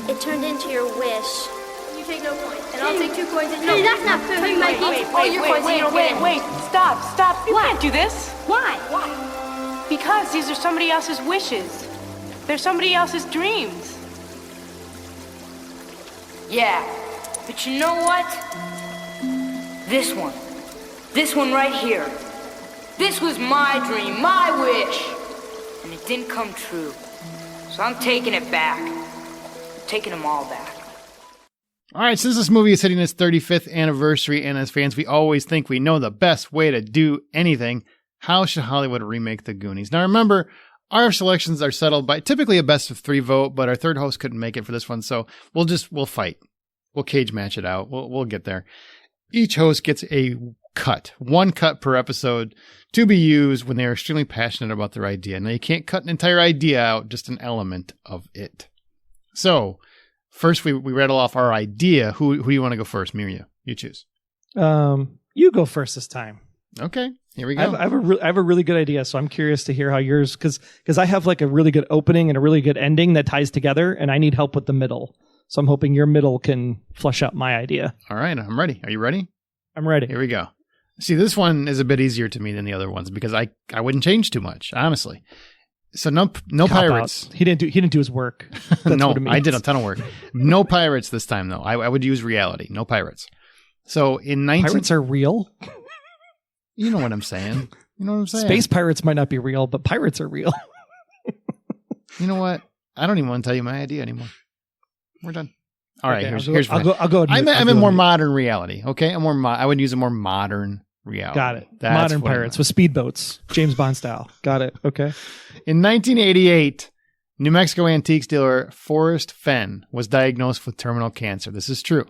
it turned into your wish. You take no coins, and I'll take 2 coins. Hey, that's not fair. You might keep all your coins and you don't get any. Wait. Stop. You can't do this. Why? Because these are somebody else's wishes. They're somebody else's dreams. Yeah, but you know what? This one right here. This was my dream, my wish. And it didn't come true. So I'm taking it back. I'm taking them all back. All right, since this movie is hitting its 35th anniversary, and as fans, we always think we know the best way to do anything, how should Hollywood remake The Goonies? Now remember, our selections are settled by typically a best of 3 vote, but our third host couldn't make it for this one, so we'll fight. We'll cage match it out. We'll get there. Each host gets one cut per episode to be used when they are extremely passionate about their idea. Now, you can't cut an entire idea out, just an element of it. So, first we rattle off our idea. Who do you want to go first, me or you? You choose. You go first this time. Okay, here we go. I have a really good idea, so I'm curious to hear how yours, because I have like a really good opening and a really good ending that ties together, and I need help with the middle. So I'm hoping your middle can flesh out my idea. All right, I'm ready. Are you ready? I'm ready. Here we go. See, this one is a bit easier to me than the other ones because I wouldn't change too much, honestly. So no pirates. He didn't do his work. No, I did a ton of work. No pirates this time though. I would use reality. No pirates. So in pirates are real. You know what I'm saying. Space pirates might not be real, but pirates are real. You know what? I don't even want to tell you my idea anymore. We're done. All right, okay, here's I'll go. I'm in more modern reality. Okay, I would use a more modern reality. Got it. Modern pirates with speedboats, James Bond style. Got it. Okay. In 1988, New Mexico antiques dealer Forrest Fenn was diagnosed with terminal cancer. This is true.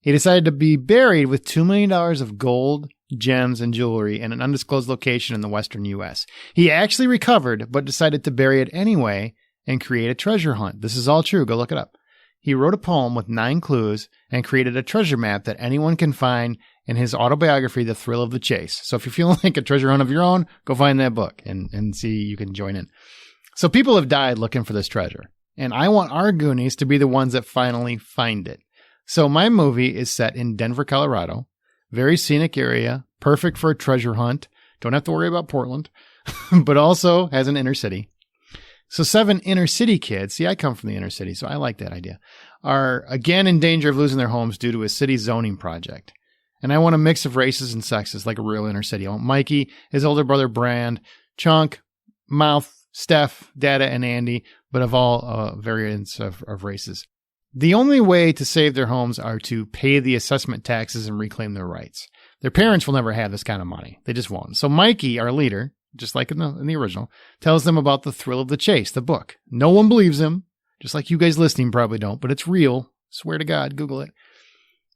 He decided to be buried with $2 million of gold, gems, and jewelry in an undisclosed location in the western U.S. He actually recovered, but decided to bury it anyway and create a treasure hunt. This is all true. Go look it up. He wrote a poem with 9 clues and created a treasure map that anyone can find in his autobiography, The Thrill of the Chase. So if you're feeling like a treasure hunt of your own, go find that book and see you can join in. So people have died looking for this treasure. And I want our Goonies to be the ones that finally find it. So my movie is set in Denver, Colorado. Very scenic area, perfect for a treasure hunt. Don't have to worry about Portland, but also has an inner city. So 7 inner city kids, see, I come from the inner city, so I like that idea, are again in danger of losing their homes due to a city zoning project. And I want a mix of races and sexes like a real inner city. I want Mikey, his older brother Brand, Chunk, Mouth, Steph, Dada, and Andy, but of all variants of races. The only way to save their homes are to pay the assessment taxes and reclaim their rights. Their parents will never have this kind of money. They just won't. So Mikey, our leader, just like in the original, tells them about the thrill of the chase, the book. No one believes him, just like you guys listening probably don't, but it's real. Swear to God, Google it.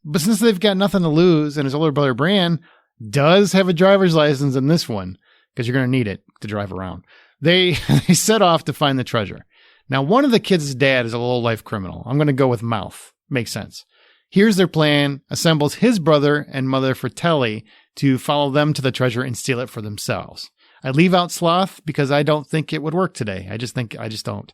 But since they've got nothing to lose, and his older brother Bran does have a driver's license in this one, because you're going to need it to drive around, they set off to find the treasure. Now, one of the kids' dad is a low-life criminal. I'm going to go with Mouth. Makes sense. Here's their plan, assembles his brother and mother Fratelli to follow them to the treasure and steal it for themselves. I leave out Sloth because I don't think it would work today. I just don't.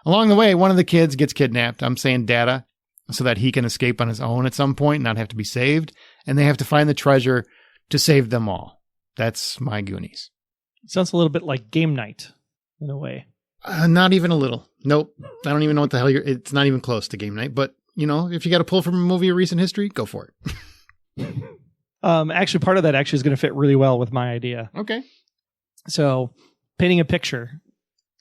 Along the way, one of the kids gets kidnapped. I'm saying Dada, so that he can escape on his own at some point and not have to be saved. And they have to find the treasure to save them all. That's my Goonies. Sounds a little bit like Game Night in a way. Not even a little. Nope. I don't even know what the hell it's not even close to Game Night. But, if you got to pull from a movie of recent history, go for it. Actually, part of that actually is going to fit really well with my idea. Okay. So, painting a picture,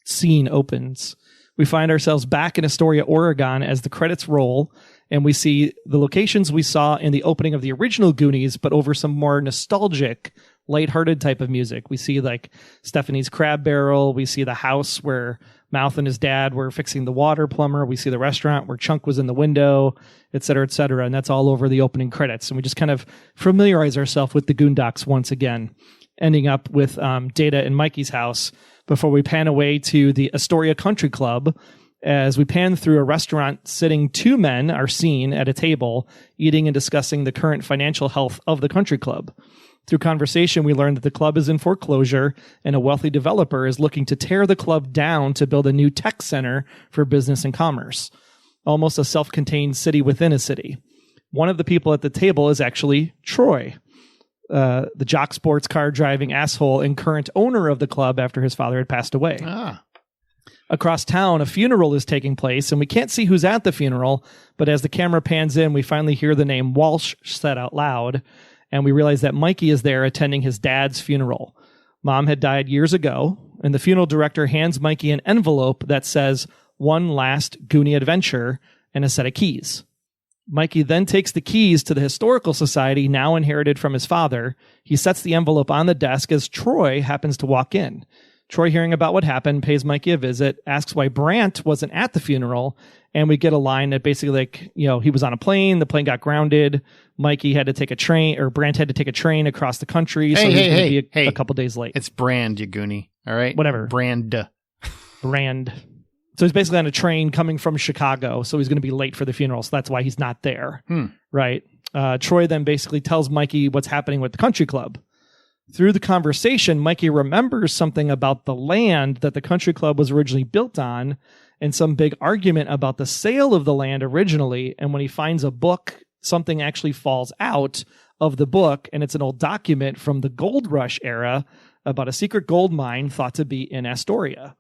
scene opens. We find ourselves back in Astoria, Oregon as the credits roll, and we see the locations we saw in the opening of the original Goonies, but over some more nostalgic, lighthearted type of music. We see like Stephanie's Crab Barrel. We see the house where Mouth and his dad were fixing the water plumber. We see the restaurant where Chunk was in the window, et cetera, et cetera. And that's all over the opening credits. And we just kind of familiarize ourselves with the Goondocks once again, ending up with Data and Mikey's house before we pan away to the Astoria Country Club. As we pan through a restaurant, sitting 2 men are seen at a table eating and discussing the current financial health of the country club. Through conversation, we learn that the club is in foreclosure and a wealthy developer is looking to tear the club down to build a new tech center for business and commerce. Almost a self-contained city within a city. One of the people at the table is actually Troy, the jock sports car driving asshole and current owner of the club after his father had passed away. Across town, a funeral is taking place, and we can't see who's at the funeral, but as the camera pans in, we finally hear the name Walsh said out loud, and we realize that Mikey is there attending his dad's funeral. Mom had died years ago, and the funeral director hands Mikey an envelope that says, "One last Goonie adventure," and a set of keys. Mikey then takes the keys to the Historical Society, now inherited from his father. He sets the envelope on the desk as Troy happens to walk in. Troy, hearing about what happened, pays Mikey a visit, asks why Brant wasn't at the funeral, and we get a line that basically, he was on a plane, the plane got grounded, Mikey had to take a train, or Brant had to take a train across the country, so he's going to be a couple days late. It's Brand, you Goonie, all right? Whatever. Brand. So he's basically on a train coming from Chicago, so he's going to be late for the funeral, so that's why he's not there, right? Troy then basically tells Mikey what's happening with the country club. Through the conversation, Mikey remembers something about the land that the country club was originally built on and some big argument about the sale of the land originally. And when he finds a book, something actually falls out of the book, and it's an old document from the gold rush era about a secret gold mine thought to be in Astoria.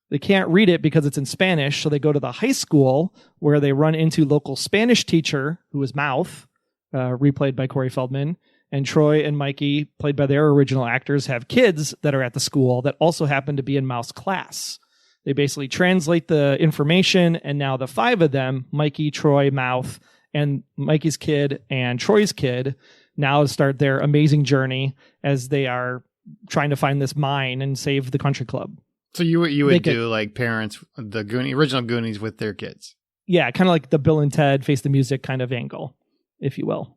They can't read it because it's in Spanish, so they go to the high school where they run into local Spanish teacher, who is Mouth, replayed by Corey Feldman. And Troy and Mikey, played by their original actors, have kids that are at the school that also happen to be in Mouth's class. They basically translate the information, and now the 5 of them, Mikey, Troy, Mouth, and Mikey's kid and Troy's kid, now start their amazing journey as they are trying to find this mine and save the country club. So you would do like parents, the original Goonies with their kids. Yeah, kind of like the Bill and Ted Face the Music kind of angle, if you will.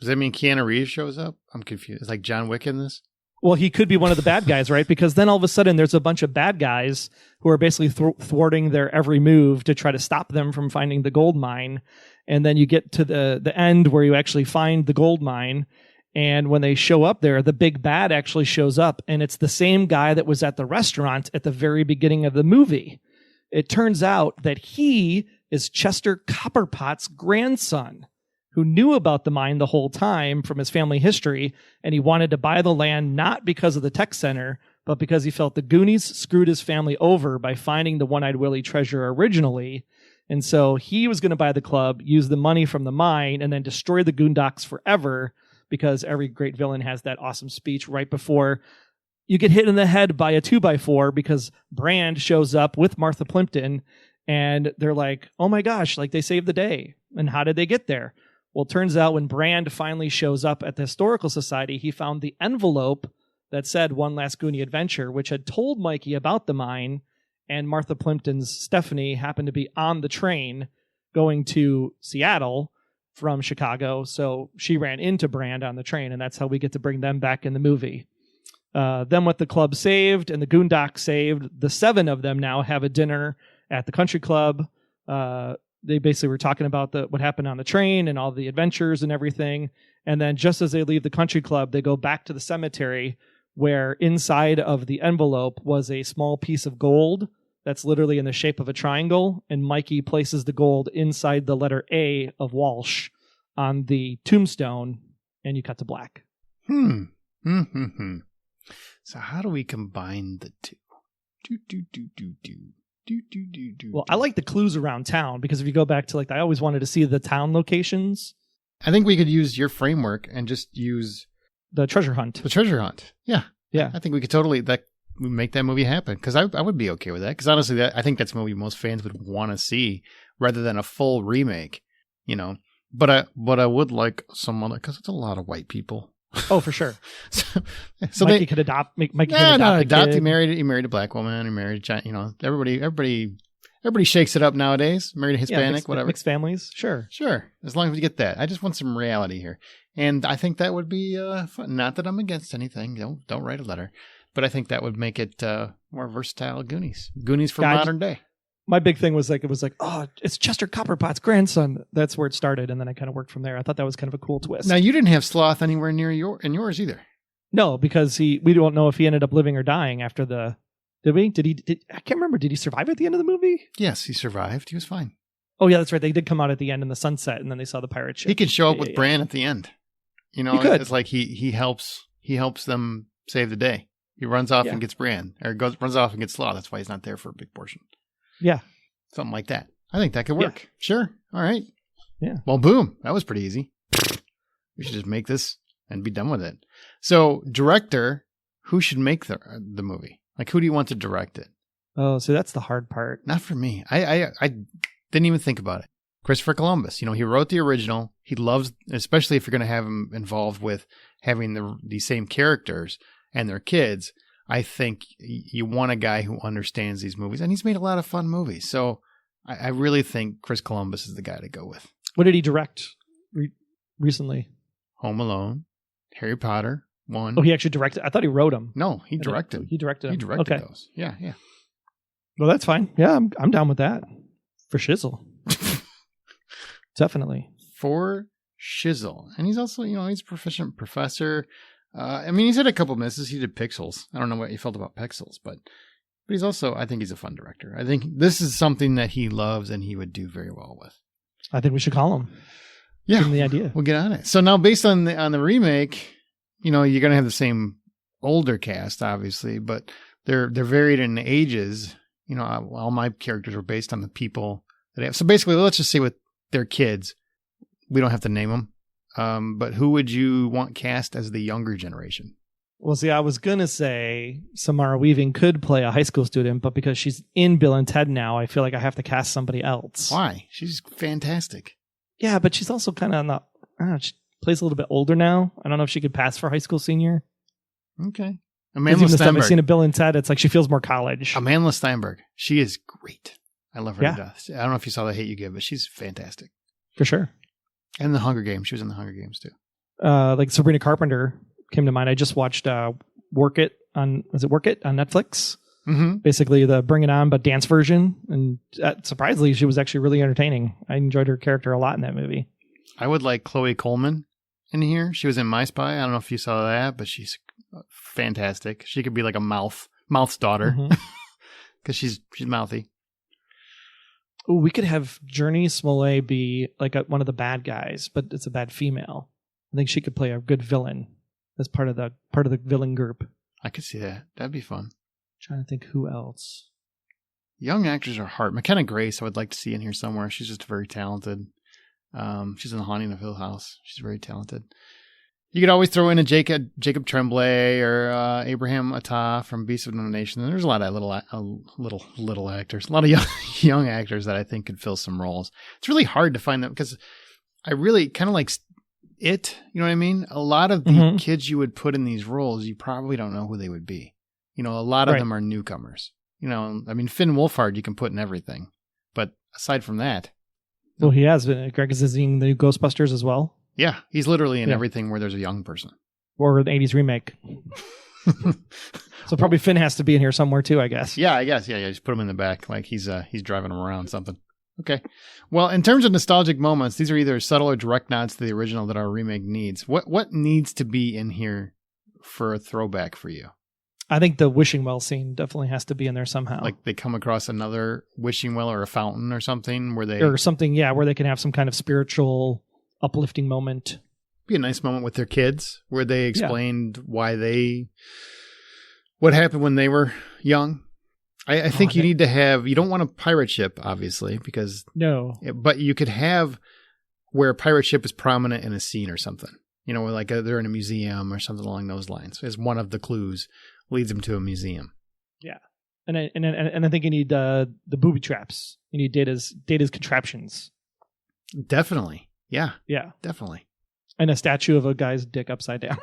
Does that mean Keanu Reeves shows up? I'm confused. It's like John Wick in this? Well, he could be one of the bad guys, right? Because then all of a sudden there's a bunch of bad guys who are basically thwarting their every move to try to stop them from finding the gold mine. And then you get to the end where you actually find the gold mine. And when they show up there, the big bad actually shows up. And it's the same guy that was at the restaurant at the very beginning of the movie. It turns out that he is Chester Copperpot's grandson. who knew about the mine the whole time from his family history, and he wanted to buy the land not because of the tech center, but because he felt the Goonies screwed his family over by finding the One-Eyed Willie treasure originally. And so he was going to buy the club, use the money from the mine, and then destroy the Goondocks forever, because every great villain has that awesome speech right before you get hit in the head by a 2x4, because Brand shows up with Martha Plimpton, and they're like, oh my gosh, like they saved the day. And how did they get there? Well, it turns out when Brand finally shows up at the Historical Society, he found the envelope that said One Last Goonie Adventure, which had told Mikey about the mine, and Martha Plimpton's Stephanie happened to be on the train going to Seattle from Chicago, so she ran into Brand on the train, and that's how we get to bring them back in the movie. Then with the club saved and the Goondocks saved, the 7 of them now have a dinner at the country club. They basically were talking about what happened on the train and all the adventures and everything. And then just as they leave the country club, they go back to the cemetery, where inside of the envelope was a small piece of gold that's literally in the shape of a triangle. And Mikey places the gold inside the letter A of Walsh on the tombstone, and you cut to black. So how do we combine the two? Well, I like the clues around town, because if you go back to I always wanted to see the town locations. I think we could use your framework and just use the treasure hunt. Yeah. Yeah. I think we could totally make that movie happen, because I would be okay with that. Because honestly, I think that's a movie most fans would want to see rather than a full remake, But I would like some other, because it's a lot of white people. Oh, for sure. so Mikey could adopt. Mikey could adopt. He married a black woman. He married, everybody shakes it up nowadays. Married a Hispanic, whatever. Mixed families, sure. As long as we get that, I just want some reality here, and I think that would be fun. Not that I'm against anything. Don't write a letter, but I think that would make it more versatile. Goonies for modern day. My big thing was oh, it's Chester Copperpot's grandson. That's where it started, and then I kind of worked from there. I thought that was kind of a cool twist. Now, you didn't have Sloth anywhere near yours either. No, because we don't know if he ended up living or dying after the. Did we? I can't remember. Did he survive at the end of the movie? Yes, he survived. He was fine. Oh yeah, that's right. They did come out at the end in the sunset, and then they saw the pirate ship. He could show up with Bran at the end. He could. It's like he helps them save the day. He runs off and gets Bran, or runs off and gets Sloth. That's why he's not there for a big portion. Yeah. Something like that. I think that could work. Yeah. Sure. All right. Yeah. Well, boom. That was pretty easy. We should just make this and be done with it. So, director, who should make the movie? Who do you want to direct it? Oh, so that's the hard part. Not for me. I didn't even think about it. Christopher Columbus. He wrote the original. He loves, especially if you're going to have him involved with having the same characters and their kids. I think you want a guy who understands these movies, and he's made a lot of fun movies. So I really think Chris Columbus is the guy to go with. What did he direct recently? Home Alone, Harry Potter, 1. Oh, he actually directed? I thought he wrote them. No, he directed. He directed those. Yeah. Well, that's fine. Yeah, I'm down with that. For shizzle. Definitely. For shizzle. And he's also, he's a proficient professor. He's had a couple misses. He did Pixels. I don't know what you felt about Pixels, but he's also, I think he's a fun director. I think this is something that he loves and he would do very well with. I think we should call him. Yeah. Give him the idea. We'll get on it. So now based on the remake, you're going to have the same older cast, obviously, but they're varied in ages. All my characters are based on the people that they have. So basically, let's just say with their kids, we don't have to name them. But who would you want cast as the younger generation? Well, see, I was going to say Samara Weaving could play a high school student, but because she's in Bill and Ted now, I feel like I have to cast somebody else. Why? She's fantastic. Yeah, but she's also kind of she plays a little bit older now. I don't know if she could pass for high school senior. Okay. Amanda Steinberg. I've seen a Bill and Ted. It's like she feels more college. Amanda Steinberg. She is great. I love her to death. I don't know if you saw The Hate You Give, but she's fantastic. For sure. And The Hunger Games. She was in The Hunger Games too. Like Sabrina Carpenter came to mind. I just watched Work It on Netflix? Mm-hmm. Basically the Bring It On but dance version. And surprisingly, she was actually really entertaining. I enjoyed her character a lot in that movie. I would like Chloe Coleman in here. She was in My Spy. I don't know if you saw that, but she's fantastic. She could be like a Mouth's daughter because she's mouthy. Ooh, we could have Journey Smollett be like one of the bad guys, but it's a bad female. I think she could play a good villain as part of the villain group. I could see that. That'd be fun. Trying to think who else. Young actors are hard. McKenna Grace, I would like to see in here somewhere. She's just very talented. She's in The Haunting of Hill House. She's very talented. You could always throw in a Jacob Tremblay or Abraham Attah from Beasts of No Nation. There's a lot of little actors, a lot of young actors that I think could fill some roles. It's really hard to find them because I really kind of like it. You know what I mean? A lot of the kids you would put in these roles, you probably don't know who they would be. You know, a lot of them are newcomers. You know, I mean, Finn Wolfhard you can put in everything, but aside from that, well, he has been. Greg is in the Ghostbusters as well. Yeah, he's literally in everything where there's a young person. Or the 80s remake. So probably Finn has to be in here somewhere too, I guess. Yeah, I guess. Yeah. Just put him in the back like he's driving him around something. Okay. Well, in terms of nostalgic moments, these are either subtle or direct nods to the original that our remake needs. What needs to be in here for a throwback for you? I think the wishing well scene definitely has to be in there somehow. Like they come across another wishing well or a fountain or something where they can have some kind of spiritual uplifting moment. Be a nice moment with their kids where they explained what happened when they were young. I think you need to have, you don't want a pirate ship, obviously, because but you could have where a pirate ship is prominent in a scene or something, you know, like they're in a museum or something along those lines as one of the clues leads them to a museum. Yeah. And I think you need the booby traps. You need Data's contraptions. Definitely. Yeah. Yeah. Definitely. And a statue of a guy's dick upside down.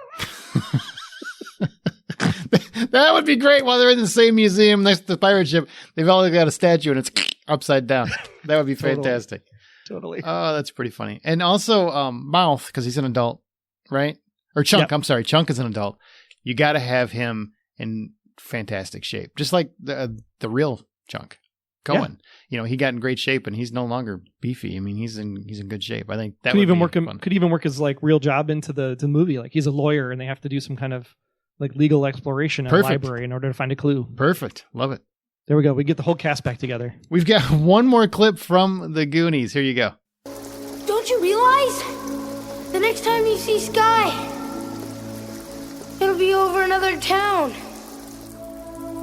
That would be great while they're in the same museum next to the pirate ship. They've all got a statue and it's upside down. That would be fantastic. Totally. Oh, that's pretty funny. And also Mouth, because he's an adult, right? Or Chunk. Yep. I'm sorry. Chunk is an adult. You got to have him in fantastic shape. Just like the real Chunk. Cohen. Yeah. You know, he got in great shape and he's no longer beefy. I mean, he's in good shape. I think that could even work his like real job into the movie. Like he's a lawyer and they have to do some kind of like legal exploration in a library in order to find a clue. Perfect. Love it. There we go. We get the whole cast back together. We've got one more clip from the Goonies. Here you go. Don't you realize? The next time you see Sky, it'll be over another town.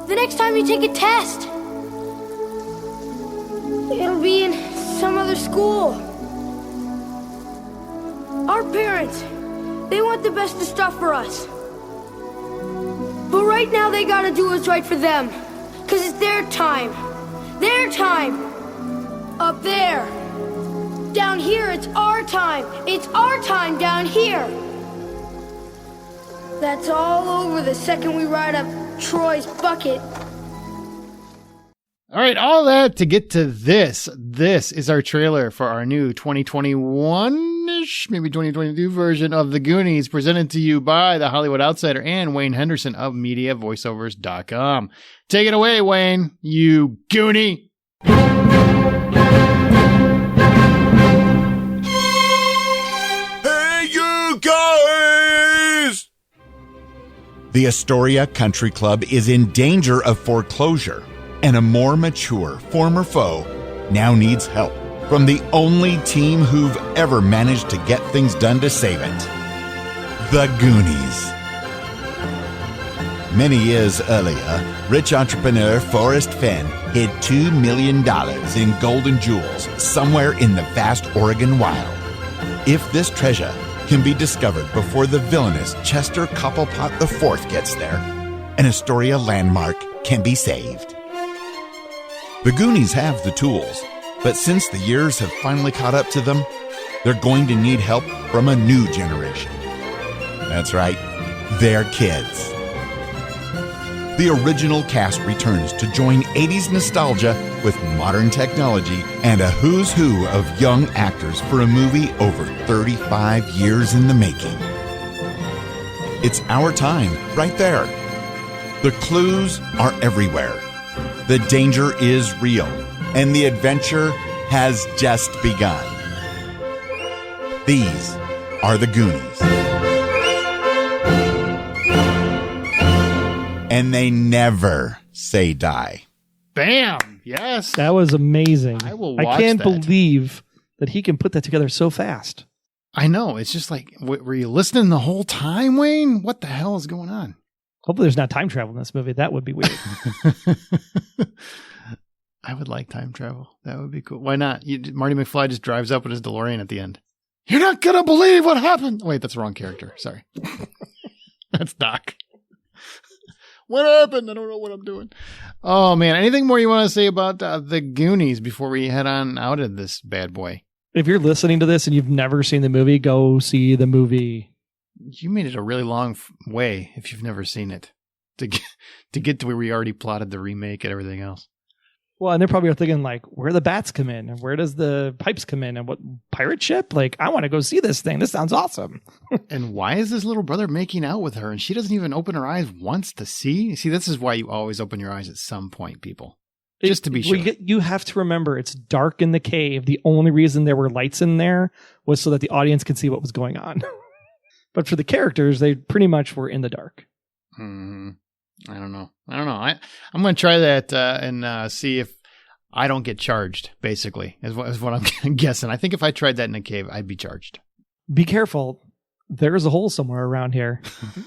The next time you take a test, it'll be in some other school. Our parents, they want the best of stuff for us. But right now they gotta do what's right for them. 'Cause it's their time. Their time. Up there. Down here, it's our time. It's our time down here. That's all over the second we ride up Troy's bucket. All right, all that to get to this. This is our trailer for our new 2021-ish, maybe 2022 version of The Goonies, presented to you by The Hollywood Outsider and Wayne Henderson of MediaVoiceovers.com. Take it away, Wayne, you Goonie. Hey, you guys! The Astoria Country Club is in danger of foreclosure. And a more mature former foe now needs help from the only team who've ever managed to get things done to save it. The Goonies. Many years earlier, rich entrepreneur Forrest Fenn hid $2 million in gold and jewels somewhere in the vast Oregon wild. If this treasure can be discovered before the villainous Chester Copplepot IV gets there, an Astoria landmark can be saved. The Goonies have the tools, but since the years have finally caught up to them, they're going to need help from a new generation. That's right, their kids. The original cast returns to join 80s nostalgia with modern technology and a who's who of young actors for a movie over 35 years in the making. It's our time right there. The clues are everywhere. The danger is real, and the adventure has just begun. These are the Goonies. And they never say die. Bam! Yes. That was amazing. I will watch I can't that. believe that he can put that together so fast. I know. It's just like, were you listening the whole time, Wayne? What the hell is going on? Hopefully there's not time travel in this movie. That would be weird. I would like time travel. That would be cool. Why not? Marty McFly just drives up with his DeLorean at the end. You're not going to believe what happened. Wait, that's the wrong character. Sorry. That's Doc. What happened? I don't know what I'm doing. Oh, man. Anything more you want to say about the Goonies before we head on out of this bad boy? If you're listening to this and you've never seen the movie, go see the movie. You made it a really long way if you've never seen it to get to where we already plotted the remake and everything else. Well, and they're probably thinking like, where the bats come in and where does the pipes come in and what pirate ship? Like, I want to go see this thing. This sounds awesome. And why is this little brother making out with her and she doesn't even open her eyes once to see? See, this is why you always open your eyes at some point, people. Just to be sure. You have to remember it's dark in the cave. The only reason there were lights in there was so that the audience could see what was going on. But for the characters, they pretty much were in the dark. I don't know. I'm going to try that and see if I don't get charged, basically, is what I'm guessing. I think if I tried that in a cave, I'd be charged. Be careful. There's a hole somewhere around here.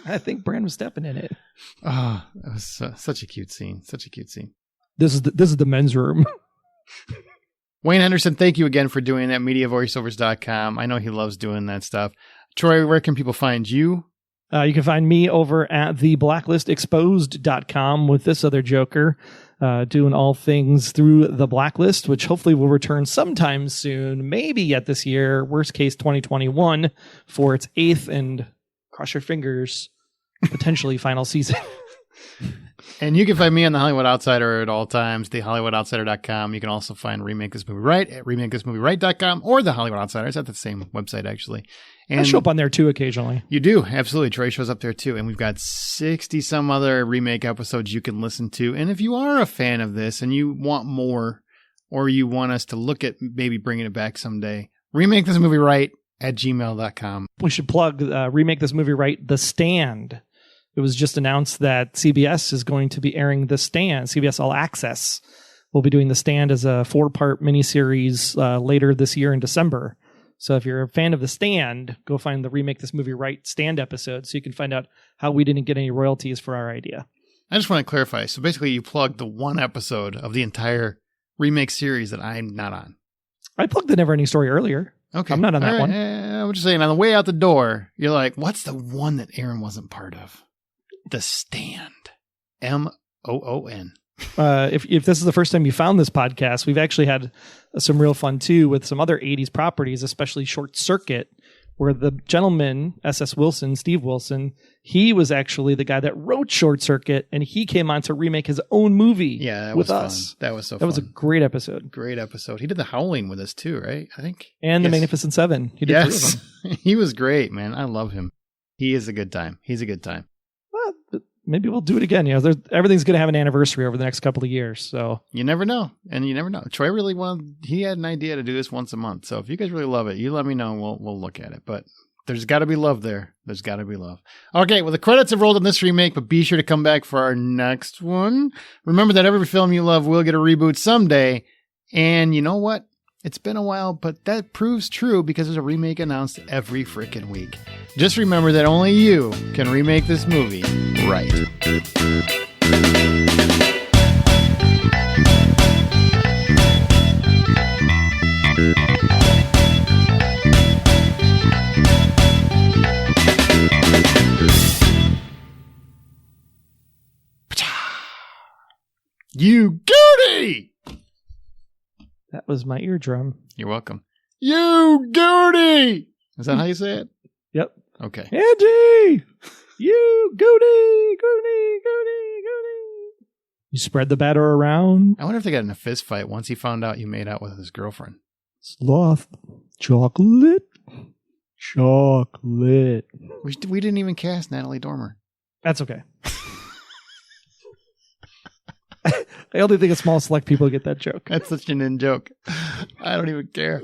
I think Brand was stepping in it. Oh, that was such a cute scene. Such a cute scene. This is the men's room. Wayne Henderson, thank you again for doing that. MediaVoiceovers.com. I know he loves doing that stuff. Troy, where can people find you? You can find me over at theblacklistexposed.com with this other joker, doing all things through the Blacklist, which hopefully will return sometime soon, maybe yet this year, worst case 2021, for its 8th and, cross your fingers, potentially final season. And you can find me on The Hollywood Outsider at all times, thehollywoodoutsider.com. You can also find Remake This Movie Right at remakeThisMovieRight.com or The Hollywood Outsider. It's at the same website, actually. And I show up on there, too, occasionally. You do. Absolutely. Troy shows up there, too. And we've got 60-some other remake episodes you can listen to. And if you are a fan of this and you want more, or you want us to look at maybe bringing it back someday, Remake This Movie Right at gmail.com. We should plug Remake This Movie Right, The Stand. It was just announced that CBS is going to be airing The Stand. CBS All Access will be doing The Stand as a 4-part miniseries later this year in December. So if you're a fan of The Stand, go find the Remake This Movie Right Stand episode so you can find out how we didn't get any royalties for our idea. I just want to clarify. So basically you plugged the one episode of the entire remake series that I'm not on. I plugged the Never Ending Story earlier. Okay. I'm not on that one. I'm just saying, on the way out the door, you're like, what's the one that Aaron wasn't part of? The Stand. MOON. If this is the first time you found this podcast, we've actually had some real fun too with some other 80s properties, especially Short Circuit, where the gentleman, S.S. Wilson, Steve Wilson, he was actually the guy that wrote Short Circuit, and he came on to remake his own movie with us. That was so fun. That was a great episode. Great episode. He did The Howling with us too, right? I think. And The Magnificent Seven. He did 3 of them. He was great, man. I love him. He is a good time. He's a good time. Maybe we'll do it again. Everything's going to have an anniversary over the next couple of years. So you never know. And you never know. Troy really he had an idea to do this once a month. So if you guys really love it, you let me know and we'll look at it. But there's got to be love there. There's got to be love. Okay. Well, the credits have rolled on this remake, but be sure to come back for our next one. Remember that every film you love will get a reboot someday. And you know what? It's been a while, but that proves true because there's a remake announced every freaking week. Just remember that only you can remake this movie right. You goody! that was my eardrum. You're welcome. You goody! Is that how you say it? Yep. Okay. Angie! You goody! You spread the batter around. I wonder if they got in a fist fight once he found out you made out with his girlfriend. Sloth. Chocolate. We didn't even cast Natalie Dormer. That's okay. I only think a small select people get that joke. That's such an in joke. I don't even care.